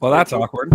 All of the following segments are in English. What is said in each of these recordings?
Well, that's awkward.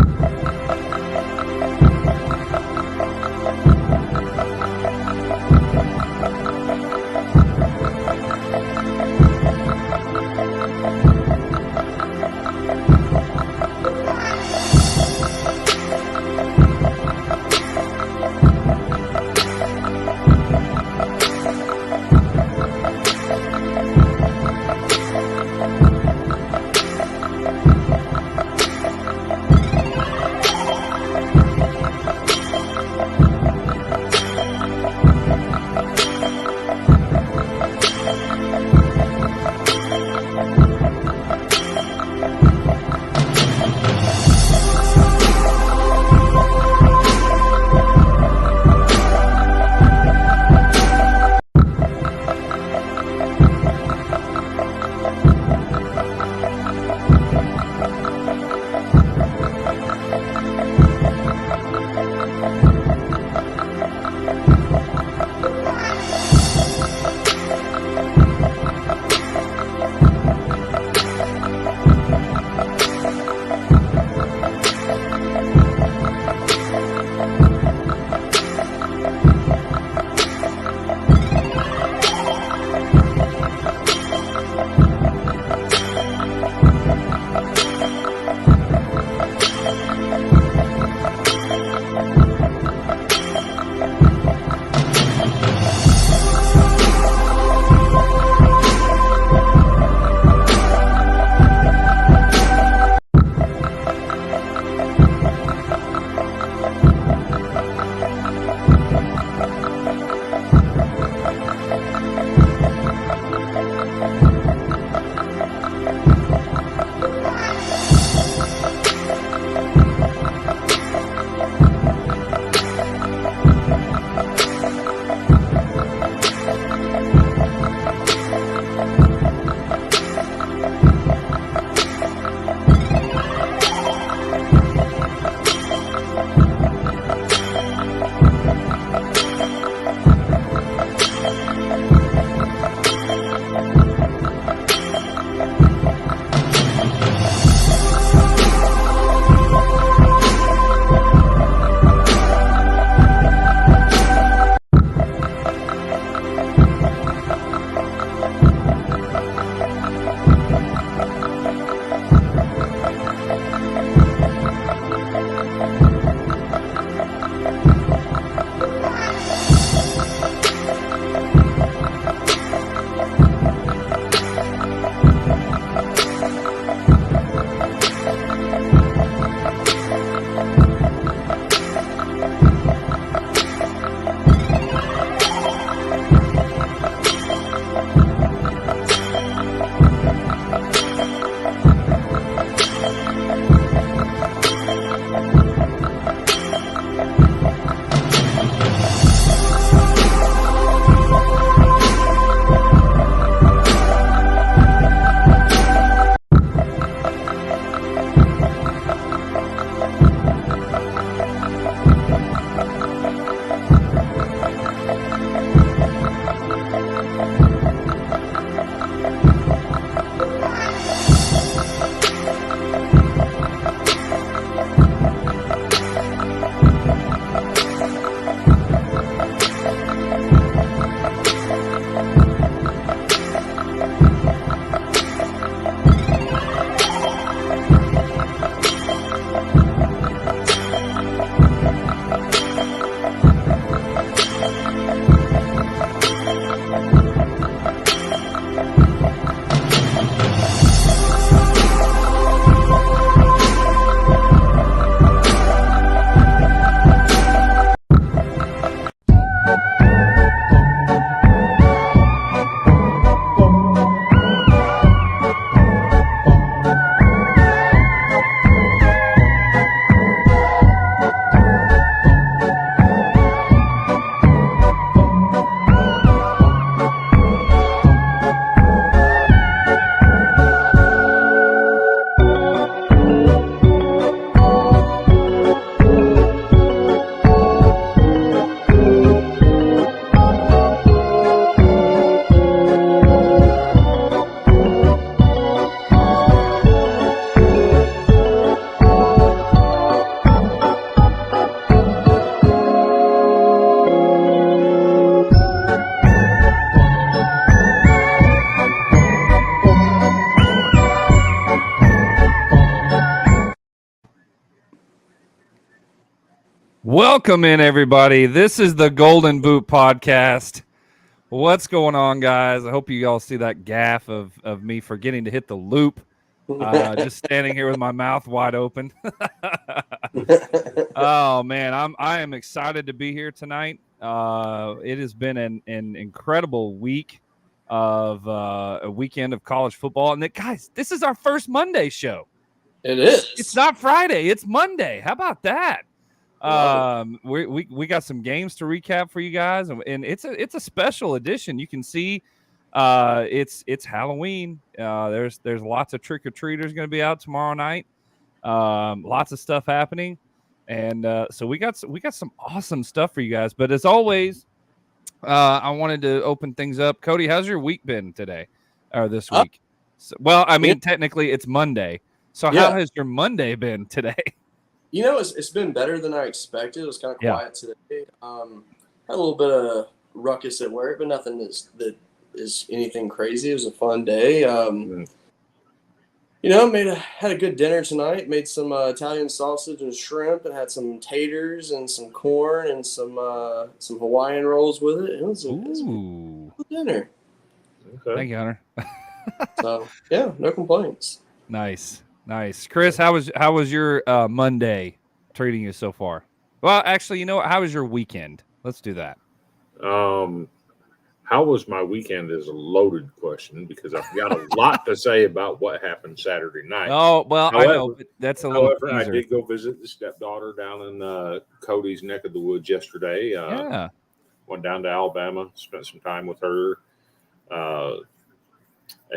Welcome in, everybody. This is the Golden Boot Podcast. What's going on, guys? I hope you all see that gaffe of me forgetting to hit the loop. Just standing here with my mouth wide open. Oh man, I am excited to be here tonight. It has been an incredible week of a weekend of college football, and guys, this is our first Monday show. It is. It's not Friday; it's Monday. How about that? We got some games to recap for you guys, and it's a special edition. You can see it's Halloween. There's lots of trick-or-treaters going to be out tomorrow night. Lots of stuff happening, and so we got some awesome stuff for you guys. But as always, I wanted to open things up. Cody, how's your week been today or this week? Well, I mean, technically it's Monday. So how has your Monday been today? You know, it's been better than I expected. It was kind of quiet today. Had a little bit of ruckus at work, but nothing that is anything crazy. It was a fun day. You know, had a good dinner tonight. Made some Italian sausage and shrimp, and had some taters and some corn and some Hawaiian rolls with it. It was a good dinner. Okay. Thank you, Hunter. So yeah, no complaints. Nice. Chris, how was your Monday treating you so far? Well, actually, you know what? How was your weekend? Let's do that. How was my weekend is a loaded question because I've got a lot to say about what happened Saturday night. Oh, well, however, I know, but that's a little However, I did go visit the stepdaughter down in Cody's neck of the woods yesterday. Went down to Alabama, spent some time with her, and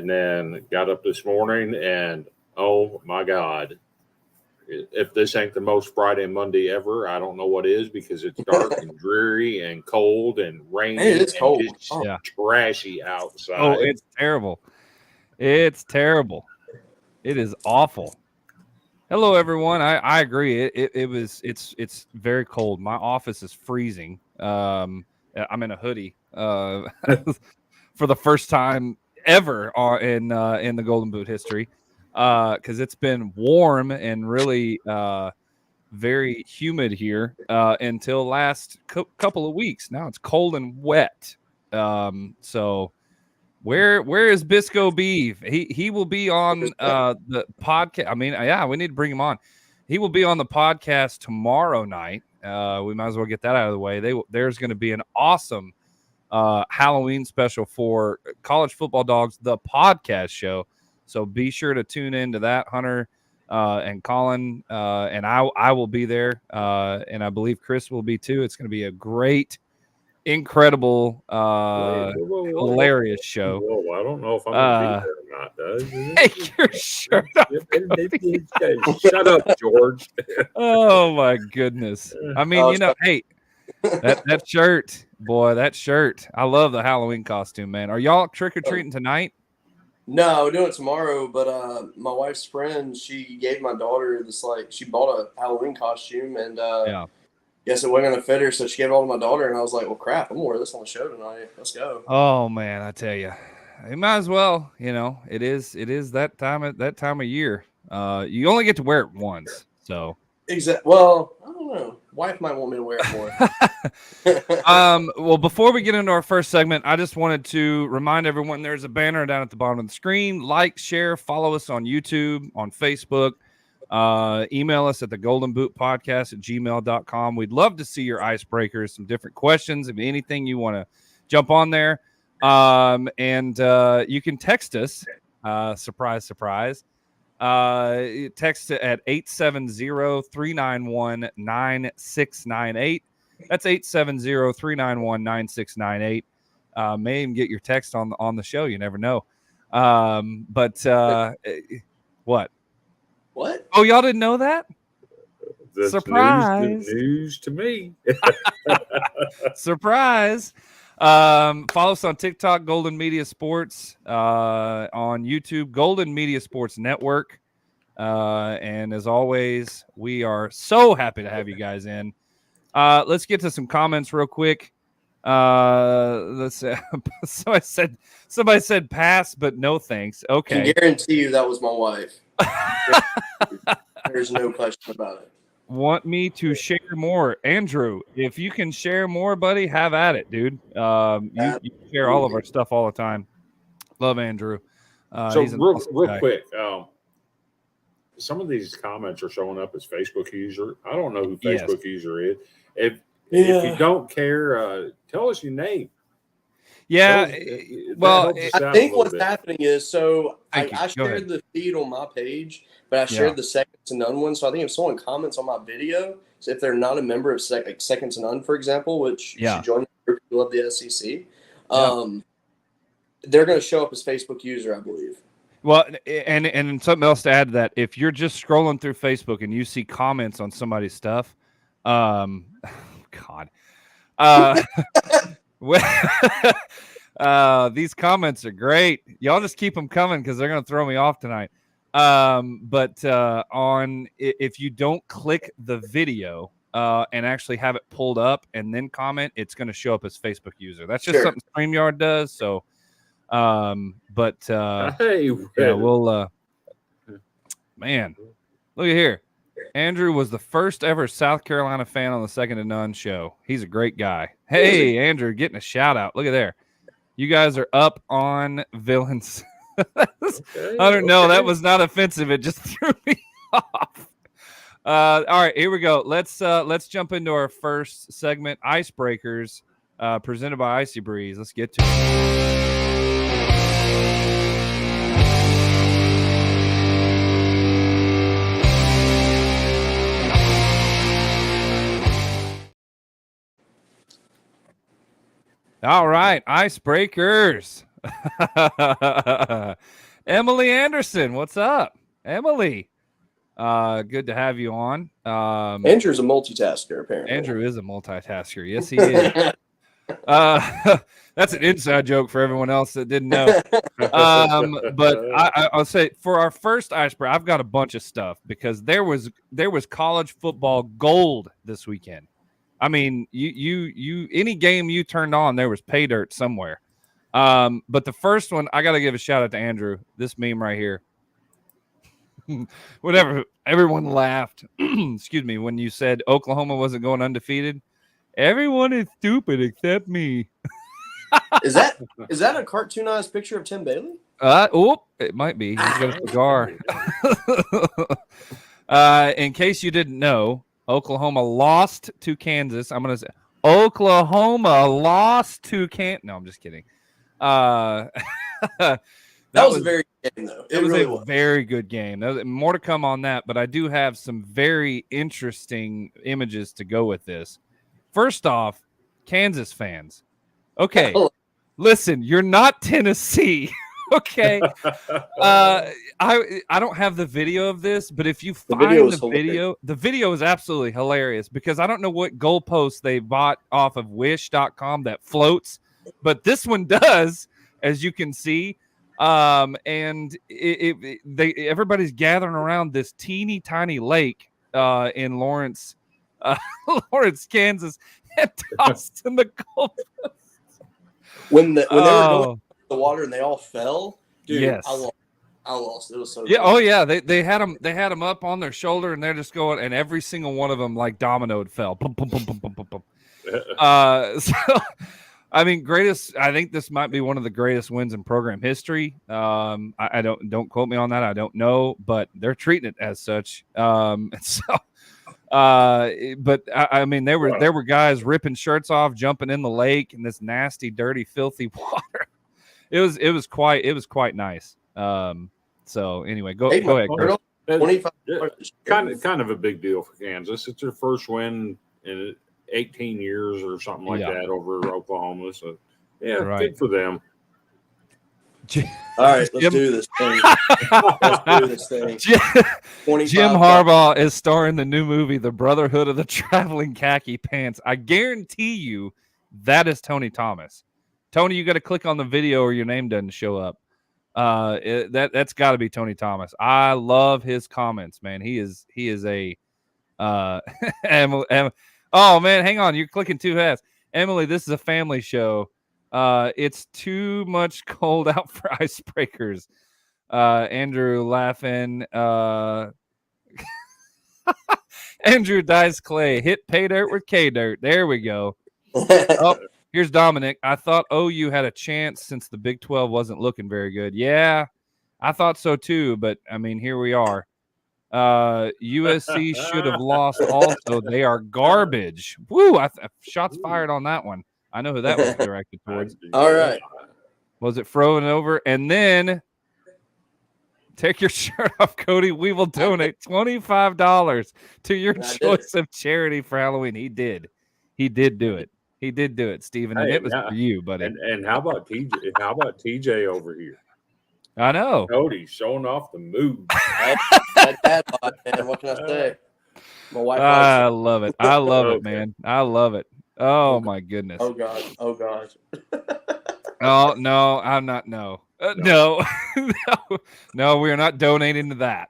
then got up this morning and oh my God, if this ain't the most Friday and Monday ever, I don't know what is, because it's dark and dreary and cold and rainy. Hey, it's cold. Trashy outside. Oh, it's terrible. It's terrible. It is awful. Hello, everyone. I agree. It's very cold. My office is freezing. I'm in a hoodie for the first time ever in the Golden Boot history. Because it's been warm and really very humid here until last couple of weeks. Now it's cold and wet. So where is Bisco Beef? He will be on the podcast. I mean, we need to bring him on. He will be on the podcast tomorrow night. We might as well get that out of the way. There's going to be an awesome Halloween special for College Football Dogs, the podcast show. So be sure to tune in to that, Hunter and Colin, and I will be there, and I believe Chris will be too. It's going to be a great, incredible, hilarious show. Whoa, I don't know if I'm going to be there or not, Doug. Hey, your shirt. Shut up, George. Oh my goodness! I mean, hey, that shirt, boy, that shirt. I love the Halloween costume, man. Are y'all trick or treating tonight? No, we're doing it tomorrow, but my wife's friend, she gave my daughter this, she bought a Halloween costume, and guess it wasn't going to fit her, so she gave it all to my daughter, and I was like, well, crap, I'm going to wear this on the show tonight. Let's go. Oh, man, I tell you. You might as well, it is that time of year. You only get to wear it once, so. Exactly. Well, I don't know. Wife might want me to wear it more. Well, before we get into our first segment, I just wanted to remind everyone there's a banner down at the bottom of the screen. Like, share, follow us on YouTube, on Facebook. Email us at the goldenbootpodcast@gmail.com. We'd love to see your icebreakers, some different questions, if anything you want to jump on there. And you can text us. Surprise, surprise. Text at 870-391-9698. That's 870-391-9698. May even get your text on the show. You never know. What? Oh, y'all didn't know that? That's surprise! News to me. Surprise! Follow us on TikTok, Golden Media Sports, on YouTube, Golden Media Sports Network. And as always, we are so happy to have you guys in. Let's get to some comments real quick. Let's say somebody said pass, but no thanks. Okay. I can guarantee you that was my wife. There's no question about it. want me to share more. Andrew, if you can share more, buddy, have at it, dude. You share all of our stuff all the time. Love Andrew. So he's an real, awesome real guy. quick, some of these comments are showing up as Facebook user. I don't know who Facebook user is. If you don't care, tell us your name. Yeah, I think what's happening is, so I Go shared ahead. the feed on my page, but I shared the second to none one. So I think if someone comments on my video, so if they're not a member of Second to None, for example, which you should join the group, you love the SEC, they're going to show up as Facebook user, I believe. Well, and something else to add to that, if you're just scrolling through Facebook and you see comments on somebody's stuff, God, these comments are great. Y'all just keep them coming because they're going to throw me off tonight. But if you don't click the video and actually have it pulled up and then comment, it's going to show up as Facebook user. That's just something StreamYard does. So, we'll man, look at here. Andrew was the first ever South Carolina fan on the Second to None show. He's a great guy. Hey, Andrew, getting a shout out. Look at there. You guys are up on villains. I don't know. That was not offensive. It just threw me off. All right, here we go. Let's jump into our first segment, Icebreakers, presented by IcyBreeze. Let's get to it. All right, Icebreakers. Emily Anderson, what's up? Emily, good to have you on. Andrew's a multitasker, apparently. Andrew is a multitasker. Yes, he is. That's an inside joke for everyone else that didn't know. But I'll say for our first icebreaker, I've got a bunch of stuff because there was college football gold this weekend. I mean, you any game you turned on, there was pay dirt somewhere. But the first one, I got to give a shout out to Andrew. This meme right here. Whatever. Everyone laughed. Excuse me. When you said Oklahoma wasn't going undefeated, everyone is stupid except me. Is that a cartoonized picture of Tim Bailey? It might be. He's got a cigar. In case you didn't know, Oklahoma lost to Kansas. I'm going to say Oklahoma lost to Kansas. No, I'm just kidding. That was a very good game, though. It was a very good game. More to come on that, but I do have some very interesting images to go with this. First off, Kansas fans. Okay, listen, you're not Tennessee. Okay. I don't have the video of this, but if you find the video is absolutely hilarious because I don't know what goalpost they bought off of wish.com that floats, but this one does, as you can see. And everybody's gathering around this teeny tiny lake in Lawrence, Kansas, and tossing the goalpost. When they were going the water and they all fell, dude. Yes. I lost. It was so good. Good. Oh yeah, they had them up on their shoulder and they're just going, and every single one of them like dominoed fell. Boom, boom, boom, boom, boom, boom, boom. So I mean, I think this might be one of the greatest wins in program history. I don't quote me on that. I don't know, but they're treating it as such. But I mean, there were guys ripping shirts off, jumping in the lake in this nasty, dirty, filthy water. It was quite nice. So anyway, go ahead, Chris. Kind of a big deal for Kansas. It's their first win in 18 years or something like that over Oklahoma. So good for them. All right, let's do this thing. Jim Harbaugh is starring the new movie, The Brotherhood of the Traveling Khaki Pants. I guarantee you that is Tony Thomas. Tony, you got to click on the video or your name doesn't show up. That's got to be Tony Thomas. I love his comments, man. He is a oh man, hang on, you're clicking too fast. Emily, this is a family show. It's too much cold out for icebreakers. Andrew laughing. Andrew Dice Clay hit pay dirt with K dirt. There we go. Oh, here's Dominic. I thought OU had a chance since the Big 12 wasn't looking very good. Yeah, I thought so too, but I mean, here we are. USC should have lost also. They are garbage. Woo, shots fired on that one. I know who that was directed towards. All right. Was it thrown over? And then take your shirt off, Cody. We will donate $25 to your choice of charity for Halloween. He did. He did do it. He did do it, Steven. And it was for you, buddy. And how about TJ? How about TJ over here? I know. Cody showing off the move. That dad bod, man. What can I say? My wife. I love it. I love it, man. I love it. Oh my goodness. Oh God. Oh God. Oh no, I'm not. No, no, no. We are not donating to that.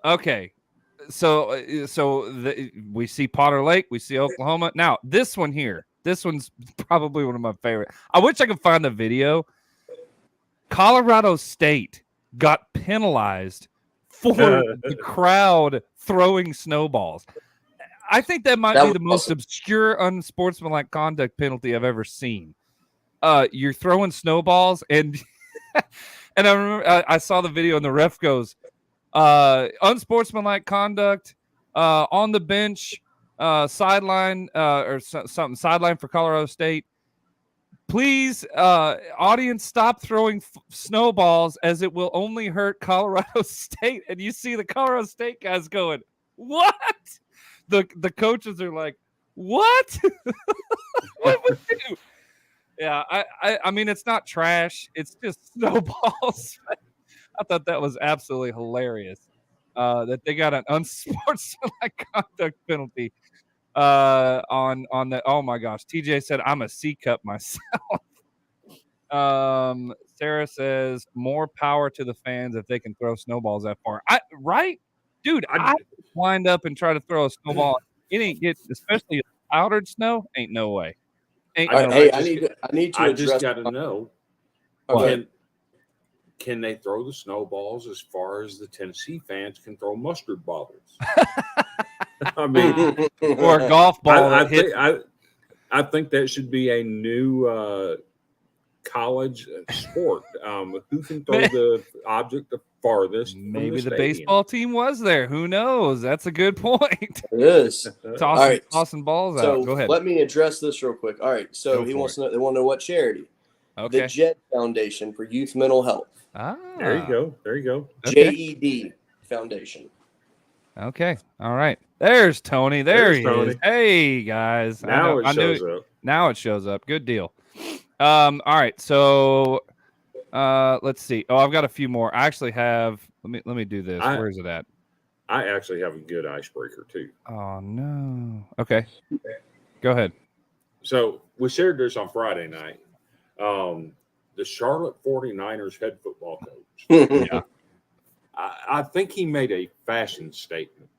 Okay. So we see Potter Lake. We see Oklahoma. Now this one here. This one's probably one of my favorite. I wish I could find the video. Colorado State got penalized for the crowd throwing snowballs. I think that might be the most obscure, unsportsmanlike conduct penalty I've ever seen. You're throwing snowballs, and and I remember I saw the video, and the ref goes, unsportsmanlike conduct on the bench, sideline or something, sideline for Colorado State. Please, audience, stop throwing snowballs as it will only hurt Colorado State. And you see the Colorado State guys going, what? The coaches are like, what? What would you do? Yeah, I mean, it's not trash. It's just snowballs. I thought that was absolutely hilarious that they got an unsportsmanlike conduct penalty on the. Oh my gosh, TJ said I'm a C cup myself. Sarah says more power to the fans if they can throw snowballs that far. Right, dude. I wind up and try to throw a snowball. It ain't get, especially powdered snow. Ain't no way. I need to. I just got to know. Okay. Can they throw the snowballs as far as the Tennessee fans can throw mustard bottles? I mean, or a golf ball. I think that should be a new college sport. Who can throw the object the farthest? Maybe the baseball team was there. Who knows? That's a good point. It is. Tossing balls out. Go ahead. Let me address this real quick. All right. So they want to know what charity. Okay. The JED Foundation for Youth Mental Health. There you go. There you go. Okay. JED Foundation. Okay. All right. There's Tony. There's Tony. Is. Hey guys. Now it shows up. Now it shows up. Good deal. All right. So let's see. Oh, I've got a few more. I actually have let me do this. Where is it at? I actually have a good icebreaker too. Oh no. Okay. Go ahead. So we shared this on Friday night. The Charlotte 49ers head football coach. Yeah. I think he made a fashion statement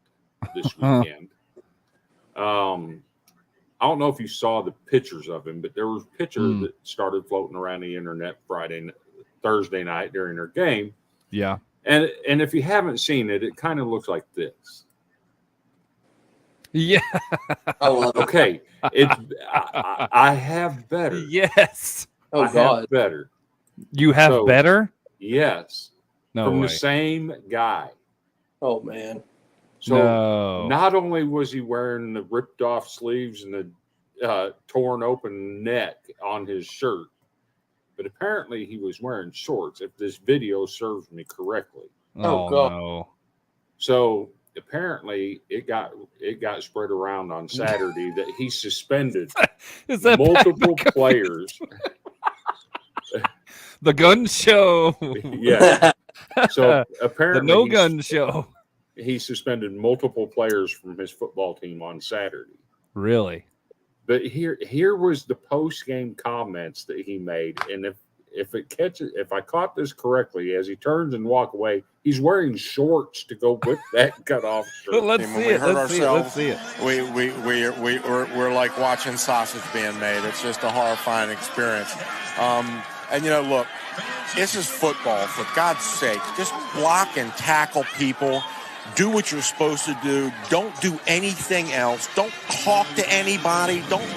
this weekend. I don't know if you saw the pictures of him, but there was pictures that started floating around the internet Thursday night during their game. Yeah. And if you haven't seen it, it kind of looks like this. Yeah. Okay. I have better. Yes. Oh, I God. have better. You have better? Yes. No From way. the same guy. Oh, man. So not only was he wearing the ripped off sleeves and the torn open neck on his shirt, but apparently he was wearing shorts, if this video serves me correctly. Oh, God. No. So apparently it got spread around on Saturday that he suspended multiple players. The gun show. Yeah. So apparently the no gun show. He suspended multiple players from his football team on Saturday. Really? But here was the post-game comments that he made, and if I caught this correctly, as he turns and walk away, he's wearing shorts to go with that cut-off shirt. Let's see it. We're like watching sausage being made. It's just a horrifying experience. And look, this is football. For God's sake, just block and tackle people. Do what you're supposed to do. Don't do anything else. Don't talk to anybody. Don't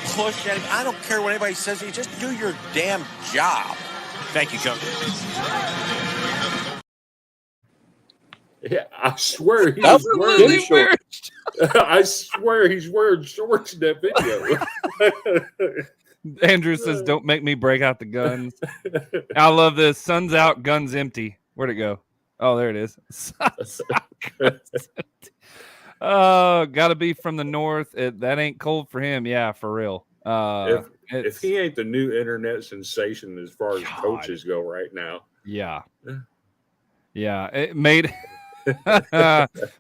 push anybody. I don't care what anybody says. You just do your damn job. Thank you, Coach. Yeah, I swear he's Absolutely wearing I swear he's wearing shorts in that video. Andrew says, "Don't make me break out the guns." I love this. Sun's out, guns empty. Where'd it go? Oh, there it is. Sun's out, guns empty. Oh, gotta be from the north. That ain't cold for him. Yeah, for real. If he ain't the new internet sensation as far as coaches go right now. Yeah. It made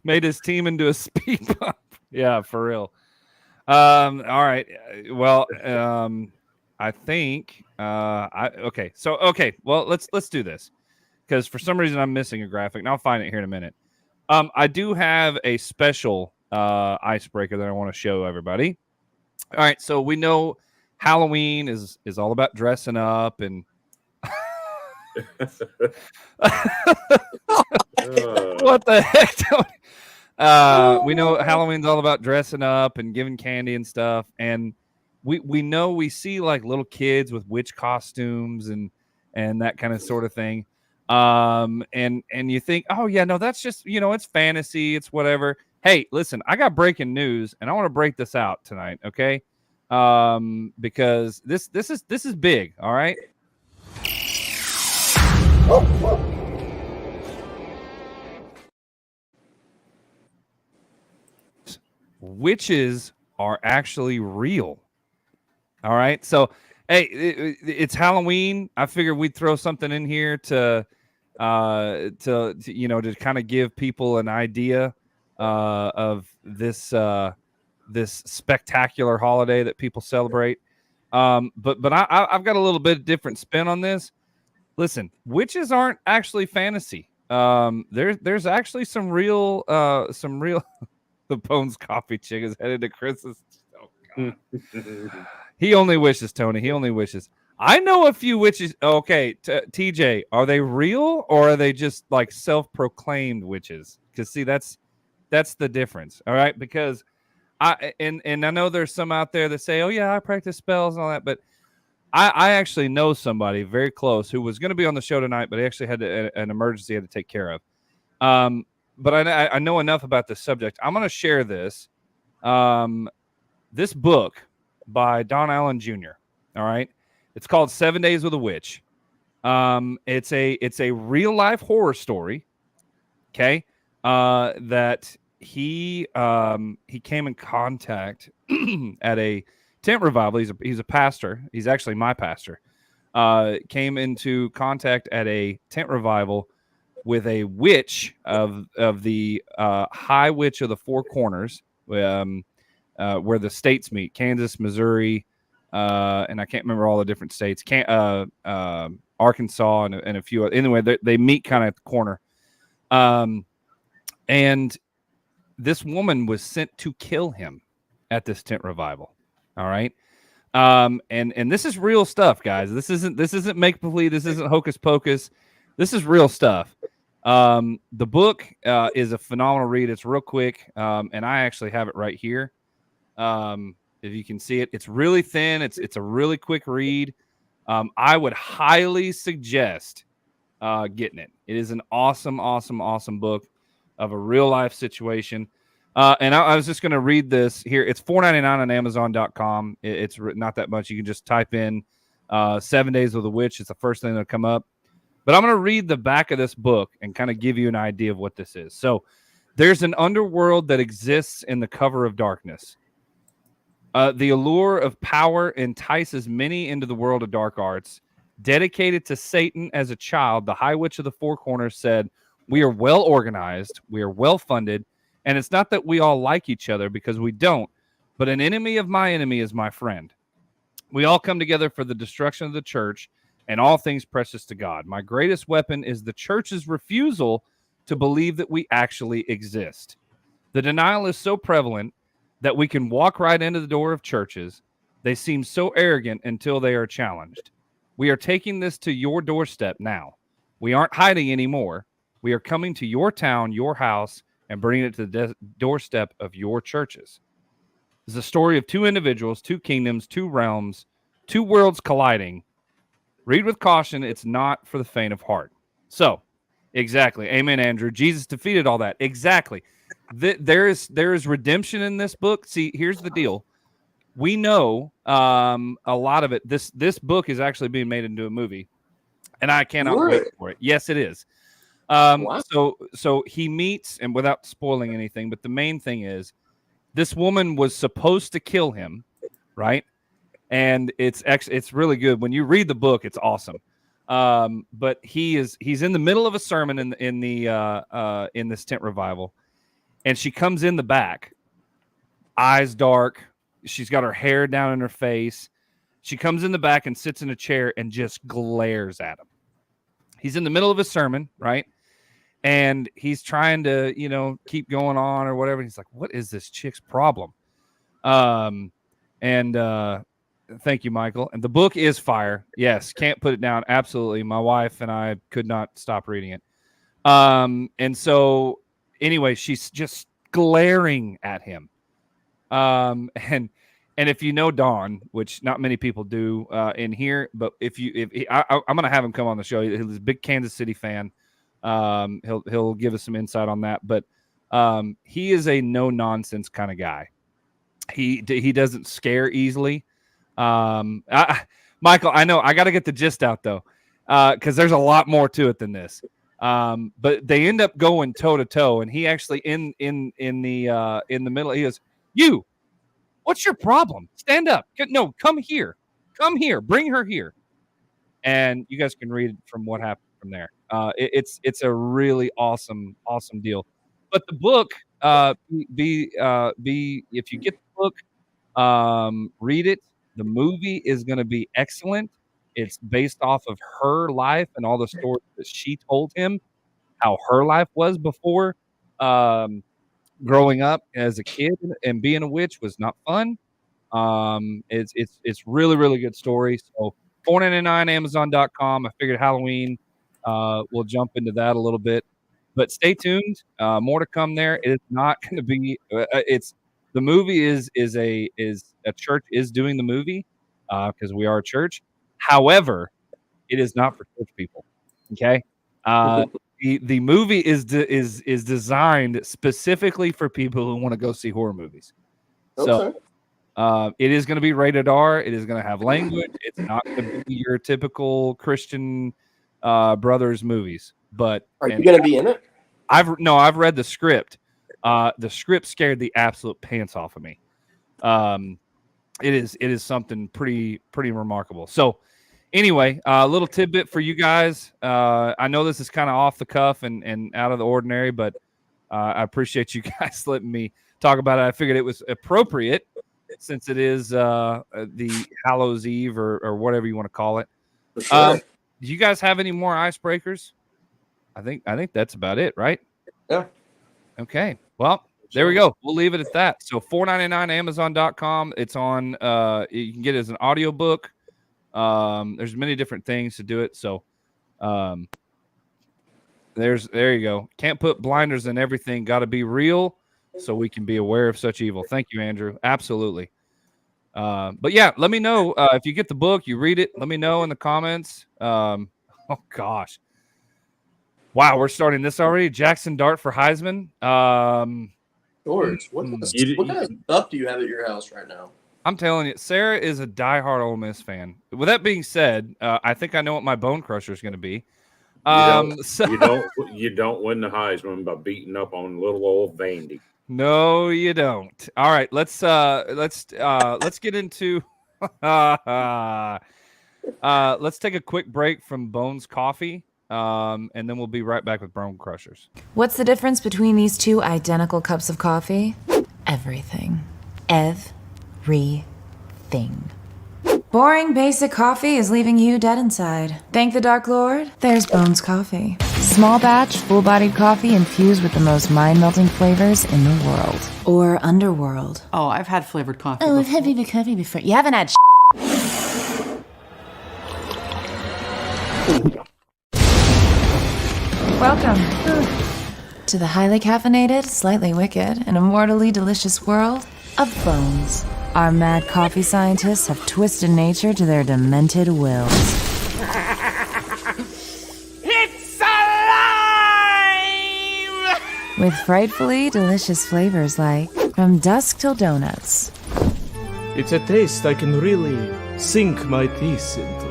made his team into a speed bump. Yeah, for real. All right. Well, I think okay. Well, let's do this, because for some reason I'm missing a graphic, and I'll find it here in a minute. I do have a special icebreaker that I want to show everybody. All right, so we know Halloween is all about dressing up and what the heck? We know Halloween's all about dressing up and giving candy and stuff, and we know we see like little kids with witch costumes and that kind of sort of thing. And you think, oh yeah, no, that's just, it's fantasy, it's whatever. Hey, listen, I got breaking news, and I want to break this out tonight, okay? Because this is big, all right? Witches are actually real. All right. So, hey, it's Halloween. I figured we'd throw something in here to kind of give people an idea of this spectacular holiday that people celebrate. But I've got a little bit different spin on this. Listen, witches aren't actually fantasy. There's actually some real the Bones Coffee Chick is headed to Chris's. Oh God. He only wishes, Tony. He only wishes. I know a few witches. Okay, TJ, are they real, or are they just like self-proclaimed witches? Because see, that's the difference. All right, because I know there's some out there that say, "Oh yeah, I practice spells and all that," but I actually know somebody very close who was going to be on the show tonight, but he actually had an emergency he had to take care of. But I know enough about this subject. I'm going to share this book by Don Allen Jr. All right, it's called 7 Days with a Witch. It's a real life horror story. Okay, that he came in contact at a tent revival. He's a pastor. He's actually my pastor. Came into contact at a tent revival with a witch of the High Witch of the Four Corners, where the states meet: Kansas, Missouri, and I can't remember all the different states. Arkansas and a few. Anyway, they meet kind of at the corner. And this woman was sent to kill him at this tent revival. All right. And this is real stuff, guys. This isn't make believe. This isn't hocus pocus. This is real stuff. The book is a phenomenal read. It's real quick. And I actually have it right here. If you can see it, it's really thin. It's a really quick read. I would highly suggest getting it. It is an awesome, awesome, awesome book of a real life situation. And I was just going to read this here. It's $4.99 on Amazon.com. It's not that much. You can just type in 7 Days with a Witch. It's the first thing that'll come up. But I'm going to read the back of this book and kind of give you an idea of what this is. So there's an underworld that exists in the cover of darkness. The allure of power entices many into the world of dark arts. Dedicated to Satan as a child, the High Witch of the Four Corners said, "We are well organized, we are well funded, and it's not that we all like each other, because we don't, but an enemy of my enemy is my friend. We all come together for the destruction of the church and all things precious to God. My greatest weapon is the church's refusal to believe that we actually exist. The denial is so prevalent that we can walk right into the door of churches. They seem so arrogant until they are challenged. We are taking this to your doorstep now. We aren't hiding anymore. We are coming to your town, your house, and bringing it to the doorstep of your churches. It's the story of two individuals, two kingdoms, two realms, two worlds colliding. Read with caution. It's not for the faint of heart. So, exactly. Amen, Andrew. Jesus defeated all that. Exactly. There is redemption in this book. See, here's the deal. We know a lot of it. This book is actually being made into a movie, and I cannot wait for it. Yes, it is. Wow. So he meets, and without spoiling anything, but the main thing is this woman was supposed to kill him, right? And it's really good. When you read the book, it's awesome. But he's in the middle of a sermon in this tent revival, and she comes in the back, eyes dark. She's got her hair down in her face. She comes in the back and sits in a chair and just glares at him. He's in the middle of a sermon, right? And he's trying to, keep going on or whatever. He's like, what is this chick's problem? Thank you, Michael. And the book is fire. Yes, can't put it down. Absolutely. My wife and I could not stop reading it. And so anyway, she's just glaring at him. And if you know Don, which not many people do in here, but I'm going to have him come on the show. He's a big Kansas City fan. He'll give us some insight on that, but he is a no nonsense kind of guy. He doesn't scare easily. Michael, I know I got to get the gist out though, because there's a lot more to it than this. But they end up going toe to toe, and he actually in the middle, he goes, "You, what's your problem? Stand up! No, come here, bring her here." And you guys can read from what happened from there. It's a really awesome deal. But the book, if you get the book, read it. The movie is going to be excellent. It's based off of her life and all the stories that she told him, how her life was before growing up as a kid and being a witch was not fun. It's really, really good story. So $4.99 Amazon.com. I figured Halloween, we'll jump into that a little bit, but stay tuned. More to come there. It is not going to be. The movie is a church is doing the movie because we are a church. However, it is not for church people. Okay, the movie is designed specifically for people who want to go see horror movies. Okay. So it is going to be rated R. It is going to have language. It's not going to be your typical Christian brothers movies. But are you going to be in it? I've read the script. The script scared the absolute pants off of me. It is something pretty remarkable. So anyway, a little tidbit for you guys. I know this is kind of off the cuff and out of the ordinary, but I appreciate you guys letting me talk about it. I figured it was appropriate since it is the Hallows Eve or whatever you want to call it. For sure. Do you guys have any more icebreakers? I think that's about it, right? Yeah. Okay. Well, there we go. We'll leave it at that. So $4.99 Amazon.com. It's on. You can get it as an audiobook. There's many different things to do it. So, there you go. Can't put blinders in everything. Got to be real, so we can be aware of such evil. Thank you, Andrew. Absolutely. But yeah, let me know if you get the book, you read it. Let me know in the comments. Oh gosh. Wow, we're starting this already. Jackson Dart for Heisman. George, what kind of stuff do you have at your house right now? I'm telling you, Sarah is a diehard Ole Miss fan. With that being said, I think I know what my bone crusher is going to be. You don't win the Heisman by beating up on little old Vandy. No, you don't. All right, let's get into let's take a quick break from Bones Coffee. And then we'll be right back with Bone Crushers. What's the difference between these two identical cups of coffee? Everything. Everything. Boring, basic coffee is leaving you dead inside. Thank the Dark Lord, there's Bones Coffee. Small batch, full-bodied coffee infused with the most mind-melting flavors in the world. Or underworld. Oh, I've had flavored coffee Oh, I've before. had coffee before. You haven't had Welcome to to the highly caffeinated, slightly wicked, and immortally delicious world of Bones. Our mad coffee scientists have twisted nature to their demented wills. It's alive! With frightfully delicious flavors like from dusk till donuts. It's a taste I can really sink my teeth into.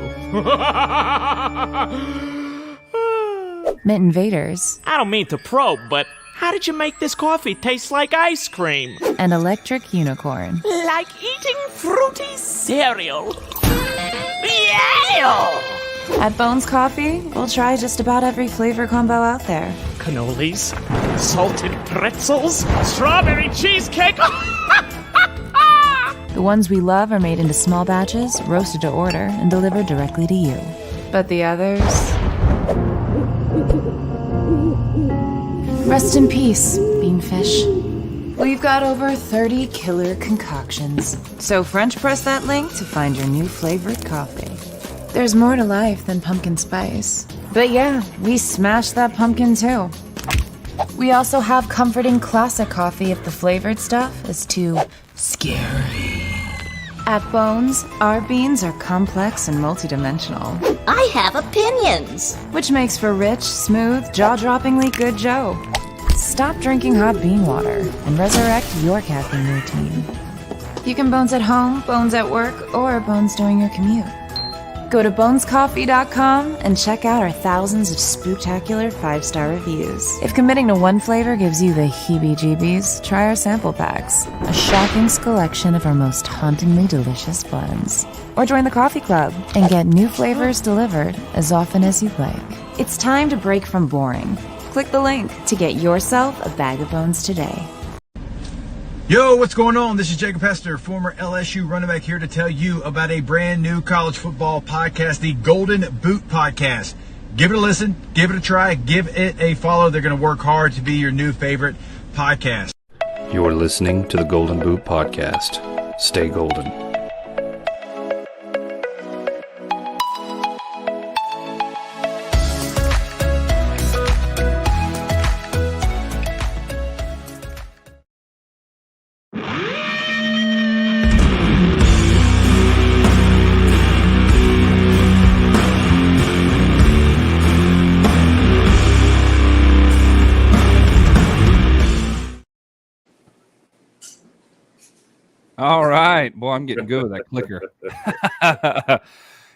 Mint invaders. I don't mean to probe, but how did you make this coffee taste like ice cream? And electric unicorn. Like eating fruity cereal. Yeah! At Bones Coffee, we'll try just about every flavor combo out there. Cannolis, salted pretzels, strawberry cheesecake. The ones we love are made into small batches, roasted to order, and delivered directly to you. But the others... Rest in peace, Beanfish. We've got over 30 killer concoctions. So French press that link to find your new favorite coffee. There's more to life than pumpkin spice. But yeah, we smashed that pumpkin too. We also have comforting classic coffee if the flavored stuff is too scary. At Bones, our beans are complex and multidimensional, I have opinions. which makes for rich, smooth, jaw-droppingly good Joe. Stop drinking hot bean water and resurrect your caffeine routine. You can Bones at home, Bones at work, or Bones during your commute. Go to bonescoffee.com and check out our thousands of spooktacular 5-star reviews. If committing to one flavor gives you the heebie-jeebies, try our sample packs, a shocking selection of our most hauntingly delicious blends. Or join the coffee club and get new flavors delivered as often as you'd like. It's time to break from boring. Click the link to get yourself a bag of Bones today. Yo, what's going on? This is Jacob Hester, former LSU running back, here to tell you about a brand new college football podcast, the Golden Boot Podcast. Give it a listen, give it a try, give it a follow. They're going to work hard to be your new favorite podcast. You're listening to the Golden Boot Podcast. Stay golden. All right. Boy, I'm getting good with that clicker.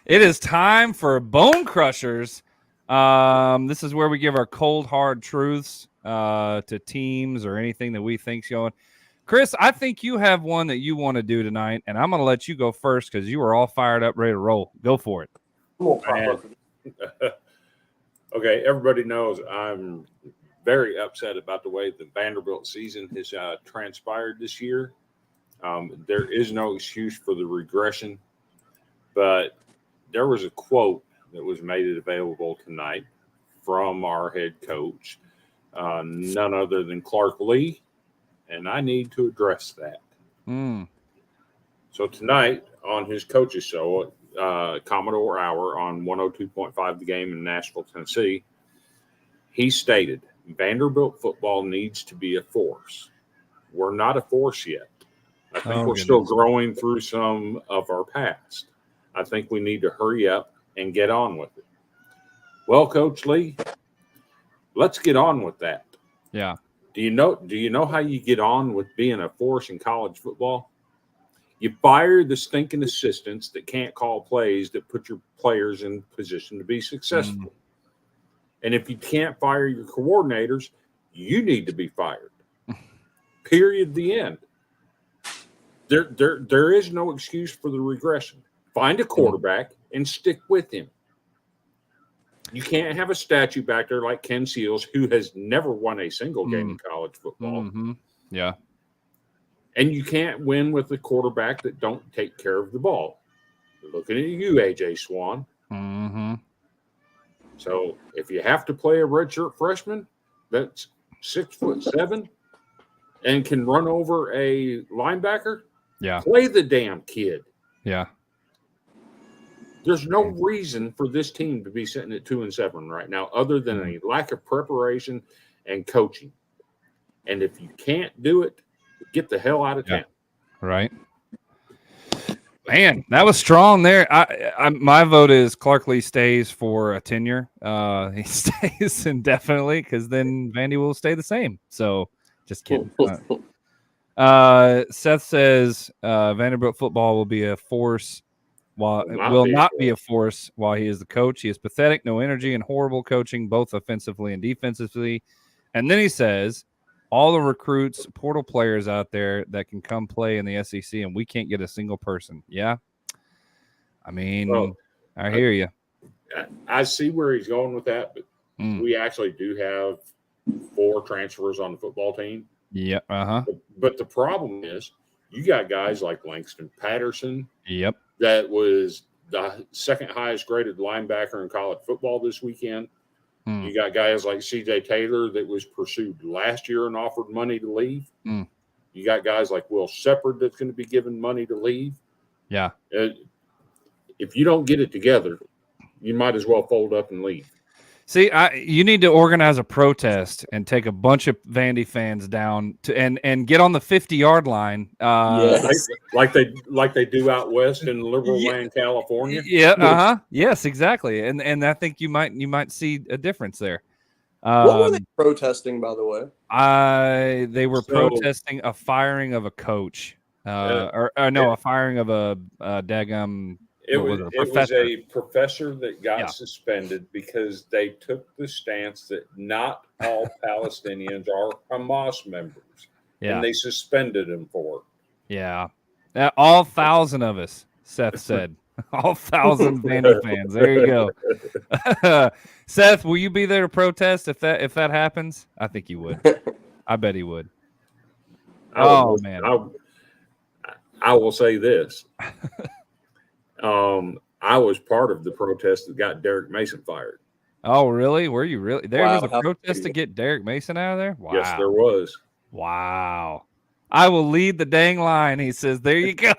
It is time for Bone Crushers. This is where we give our cold, hard truths to teams or anything that we think's going. Chris, I think you have one that you want to do tonight, and I'm going to let you go first because you were all fired up, ready to roll. Go for it. Okay, everybody knows I'm very upset about the way the Vanderbilt season has transpired this year. There is no excuse for the regression, but there was a quote that was made available tonight from our head coach, none other than Clark Lee, and I need to address that. So tonight on his coach's show, Commodore Hour on 102.5 The Game in Nashville, Tennessee, he stated, Vanderbilt football needs to be a force. We're not a force yet. I think we're still growing through some of our past. I think we need to hurry up and get on with it. Well, Coach Lee, let's get on with that. Yeah. Do you know how you get on with being a force in college football? You fire the stinking assistants that can't call plays that put your players in position to be successful. And if you can't fire your coordinators, you need to be fired. Period. The end. There is no excuse for the regression. Find a quarterback and stick with him. You can't have a statue back there like Ken Seals, who has never won a single game in college football. Yeah. And you can't win with a quarterback that don't take care of the ball. Looking at you, AJ Swan. So if you have to play a redshirt freshman that's 6'7" and can run over a linebacker, play the damn kid. Yeah. There's no reason for this team to be sitting at 2-7 right now, other than a lack of preparation and coaching. And if you can't do it, get the hell out of town. Right. Man, that was strong there. My vote is Clark Lee stays for a tenure. He stays indefinitely because then Vandy will stay the same. So just kidding. Seth says Vanderbilt football will be a force will not be a force while he is the coach. He is pathetic, no energy, and horrible coaching, both offensively and defensively. And then he says, all the recruits, portal players out there that can come play in the SEC, and we can't get a single person. Yeah. I mean, I hear you. I see where he's going with that, but we actually do have 4 transfers on the football team. Yeah. But the problem is you got guys like Langston Patterson. Yep. That was the second highest graded linebacker in college football this weekend. You got guys like C.J. Taylor that was pursued last year and offered money to leave. You got guys like Will Shepherd that's going to be given money to leave. Yeah. If you don't get it together, you might as well fold up and leave. See, you need to organize a protest and take a bunch of Vandy fans down to and get on the 50-yard line. Like they do out west in Liberal Land, California. Yeah. Yes, exactly. And I think you might see a difference there. What were they protesting, by the way? They were protesting a firing of a coach, a firing of a daggum. It was a professor that got suspended because they took the stance that not all Palestinians are Hamas members. Yeah. And they suspended him for it. Yeah. All 1,000 of us, Seth said. All 1,000 Vandy fans. There you go. Seth, will you be there to protest if that happens? I think you would. I bet he would. Man. I will say this. I was part of the protest that got Derek Mason fired. Oh, really? Were you really? There was a protest to get Derek Mason out of there? Wow. Yes, there was. Wow. I will lead the dang line, he says. There you go.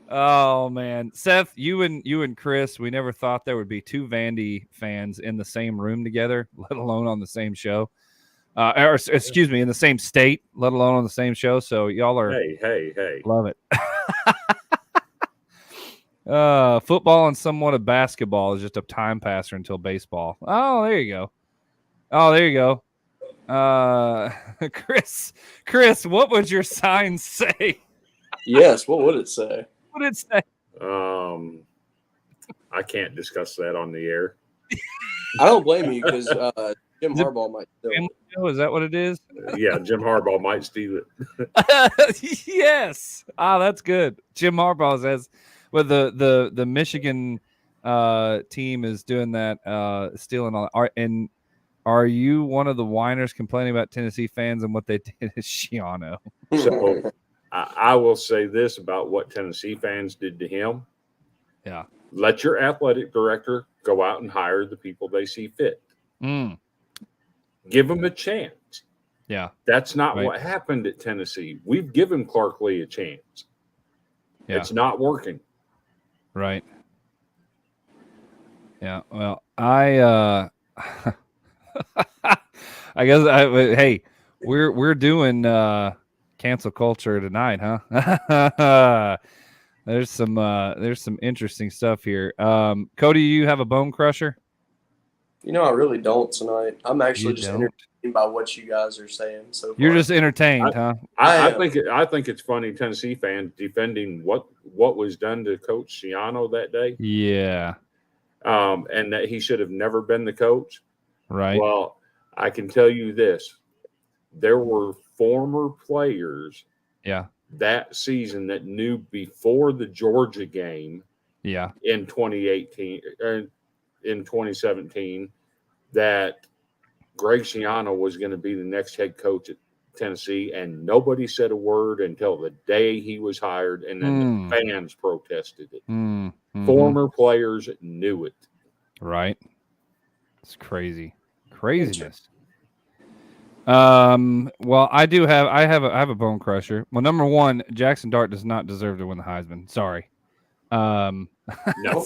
Oh, man. Seth, you and Chris, we never thought there would be 2 Vandy fans in the same room together, let alone on the same show. In the same state, let alone on the same show. So y'all are. Hey. Love it. Football and somewhat of basketball is just a time passer until baseball. Oh, there you go. Chris, what would your sign say? Yes, what would it say? What would it say? I can't discuss that on the air. I don't blame you because Jim Harbaugh might steal it. Is that what it is? Yeah, Jim Harbaugh might steal it. Yes. Oh, that's good. Jim Harbaugh says. Well, the Michigan team is doing that, stealing all. Are you one of the whiners complaining about Tennessee fans and what they did to Shiano? So I will say this about what Tennessee fans did to him. Yeah. Let your athletic director go out and hire the people they see fit. Give them a chance. Yeah. That's not what happened at Tennessee. We've given Clark Lee a chance. Yeah. It's not working. Right. Yeah. Well, I guess hey, we're doing cancel culture tonight, huh? There's some interesting stuff here. Cody, you have a bone crusher? I really don't tonight. I'm actually just entertained by what you guys are saying. So you're just entertained, huh? I think it's funny Tennessee fans defending what was done to Coach Shiano that day. Yeah. And that he should have never been the coach. Right. Well, I can tell you this. There were former players that season that knew before the Georgia game in 2018 in 2017 that Greg Schiano was going to be the next head coach at Tennessee, and nobody said a word until the day he was hired, and then the fans protested it. Former players knew it. Right. It's craziness. Well, I have a bone crusher. Well, number one, Jackson Dart does not deserve to win the Heisman. Sorry. No,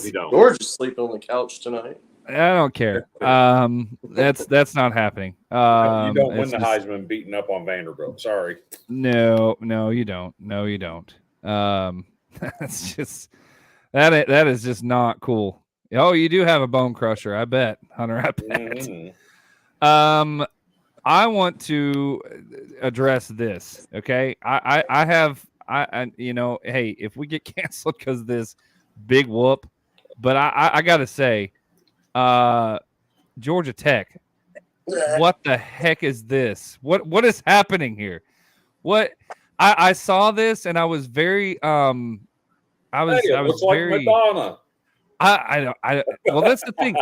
he don't. George is sleeping on the couch tonight. I don't care. That's not happening. You don't win it's the just- Heisman beating up on Vanderbilt. Sorry. No, you don't. No, you don't. That's just that is just not cool. Oh, you do have a bone crusher, I bet, Hunter. I bet. I want to address this. Okay, I have you know, hey, if we get canceled because of this, big whoop. But I gotta say, Georgia Tech, what the heck is this? What is happening here? What I saw this and I was very I was very Madonna. Well, that's the thing.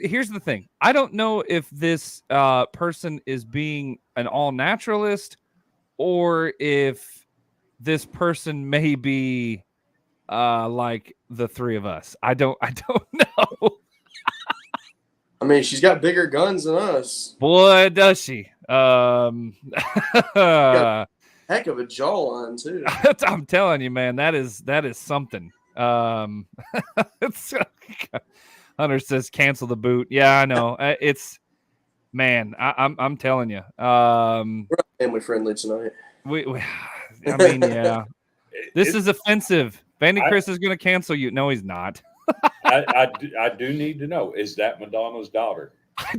Here's the thing. I don't know if this person is being an all naturalist or if this person may be like the three of us. I don't know. I mean, she's got bigger guns than us. Boy, does she. Heck of a jawline too. I'm telling you, man, that is something. Hunter says cancel the boot. Yeah, I know. It's man, I'm telling you. We're not family friendly tonight. I mean, yeah. This is offensive. Vandy Chris is going to cancel you. No, he's not. I do need to know, is that Madonna's daughter? I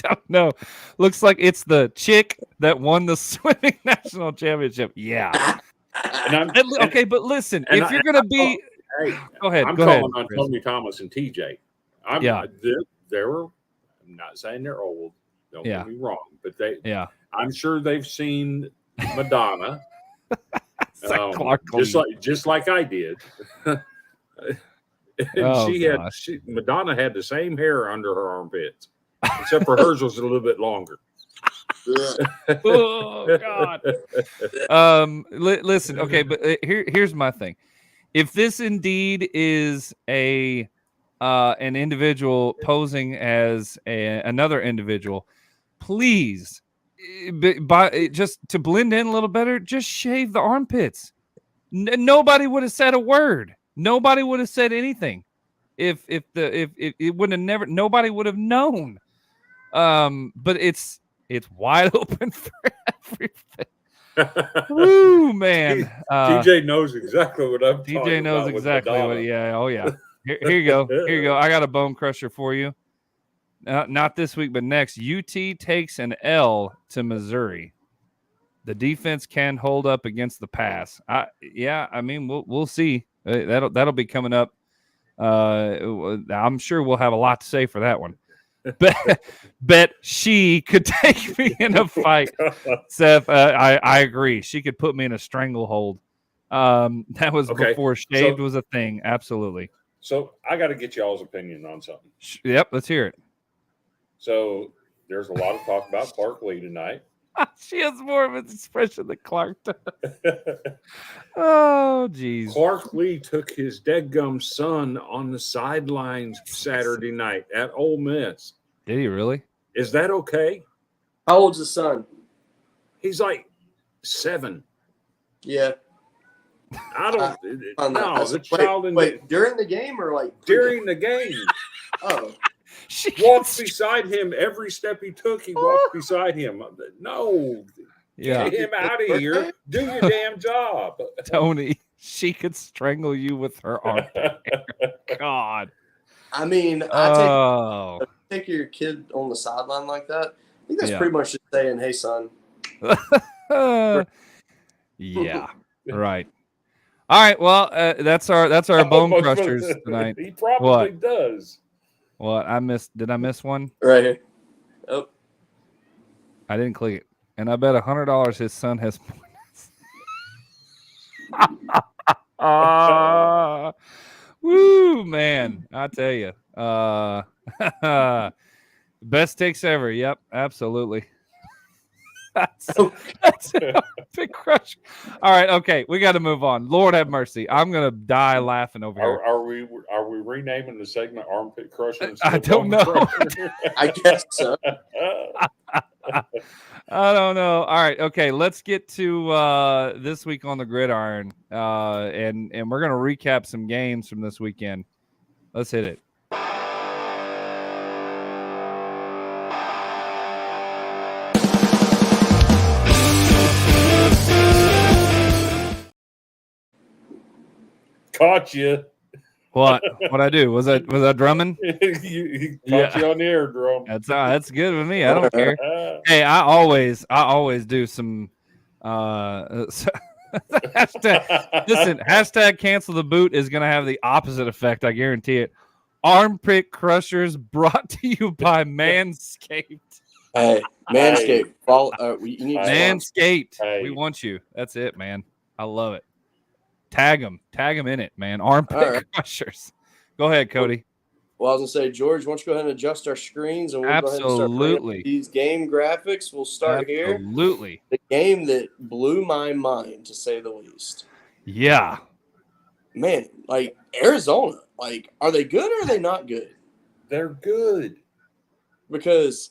don't know. Looks like it's the chick that won the swimming national championship. Yeah. Okay, but listen, if you're going to be... Hey, go ahead. I'm go calling ahead, on Chris. Tony Thomas and TJ. I'm not saying they're old. Don't get me wrong. But I'm sure they've seen Madonna. just like I did. And Madonna had the same hair under her armpits, except for hers was a little bit longer. Oh God. Listen, okay, but here's my thing. If this indeed is an individual posing as another individual, please, just to blend in a little better, just shave the armpits. Nobody would have said a word. Nobody would have said anything. If it wouldn't have never. Nobody would have known. But it's wide open for everything. Woo, man. TJ knows exactly what I'm talking about. TJ knows exactly what. Yeah. Oh yeah. Here you go. Here you go. I got a bone crusher for you. Not this week, but next. UT takes an L to Missouri. The defense can hold up against the pass. I mean, we'll see. That'll be coming up. I'm sure we'll have a lot to say for that one. Bet she could take me in a fight, Seth. I agree. She could put me in a stranglehold. That was before shaved was a thing. Absolutely. So I got to get y'all's opinion on something. Yep, let's hear it. So there's a lot of talk about Clark Lee tonight. She has more of an expression than Clark does. Oh, geez. Clark Lee took his deadgum son on the sidelines Saturday night at Ole Miss. Did he really? Is that okay? How old's his son? He's like 7. Yeah. I don't know. The child wait, during the game or like during the game? Oh. She walked beside him every step he took. He walked beside him. No, get him out of here. Do your damn job, Tony. She could strangle you with her arm. God. I mean, I take your kid on the sideline like that. I think that's pretty much just saying, "Hey, son." Yeah. Right. All right. Well, that's our bone crushers tonight. He probably does. What did I miss one? Right here. Oh. I didn't click it. And I bet $100 his son has points. Woo, man. I tell you. Best takes ever. Yep, absolutely. That's a big crush. All right, okay, we got to move on. Lord have mercy. I'm gonna die laughing over here. Are we renaming the segment "Armpit Crusher"? I don't know. I guess so. I don't know. All right, okay. Let's get to this week on the Gridiron, and we're gonna recap some games from this weekend. Let's hit it. Caught you. What I do? Was I drumming? He caught you on the eardrum. That's good with me. I don't care. Hey, I always do some hashtag cancel the boot is going to have the opposite effect. I guarantee it. Armpit crushers brought to you by Manscaped. Hey, Manscaped. You need Manscaped. Hey. We want you. That's it, man. I love it. Tag them in it, man. Armpit crushers. Go ahead, Cody. Well, I was going to say, George, why don't you go ahead and adjust our screens and we'll go ahead and start bringing up these game graphics. We'll start here. Absolutely. The game that blew my mind, to say the least. Yeah. Man, like Arizona, like, are they good or are they not good? They're good. Because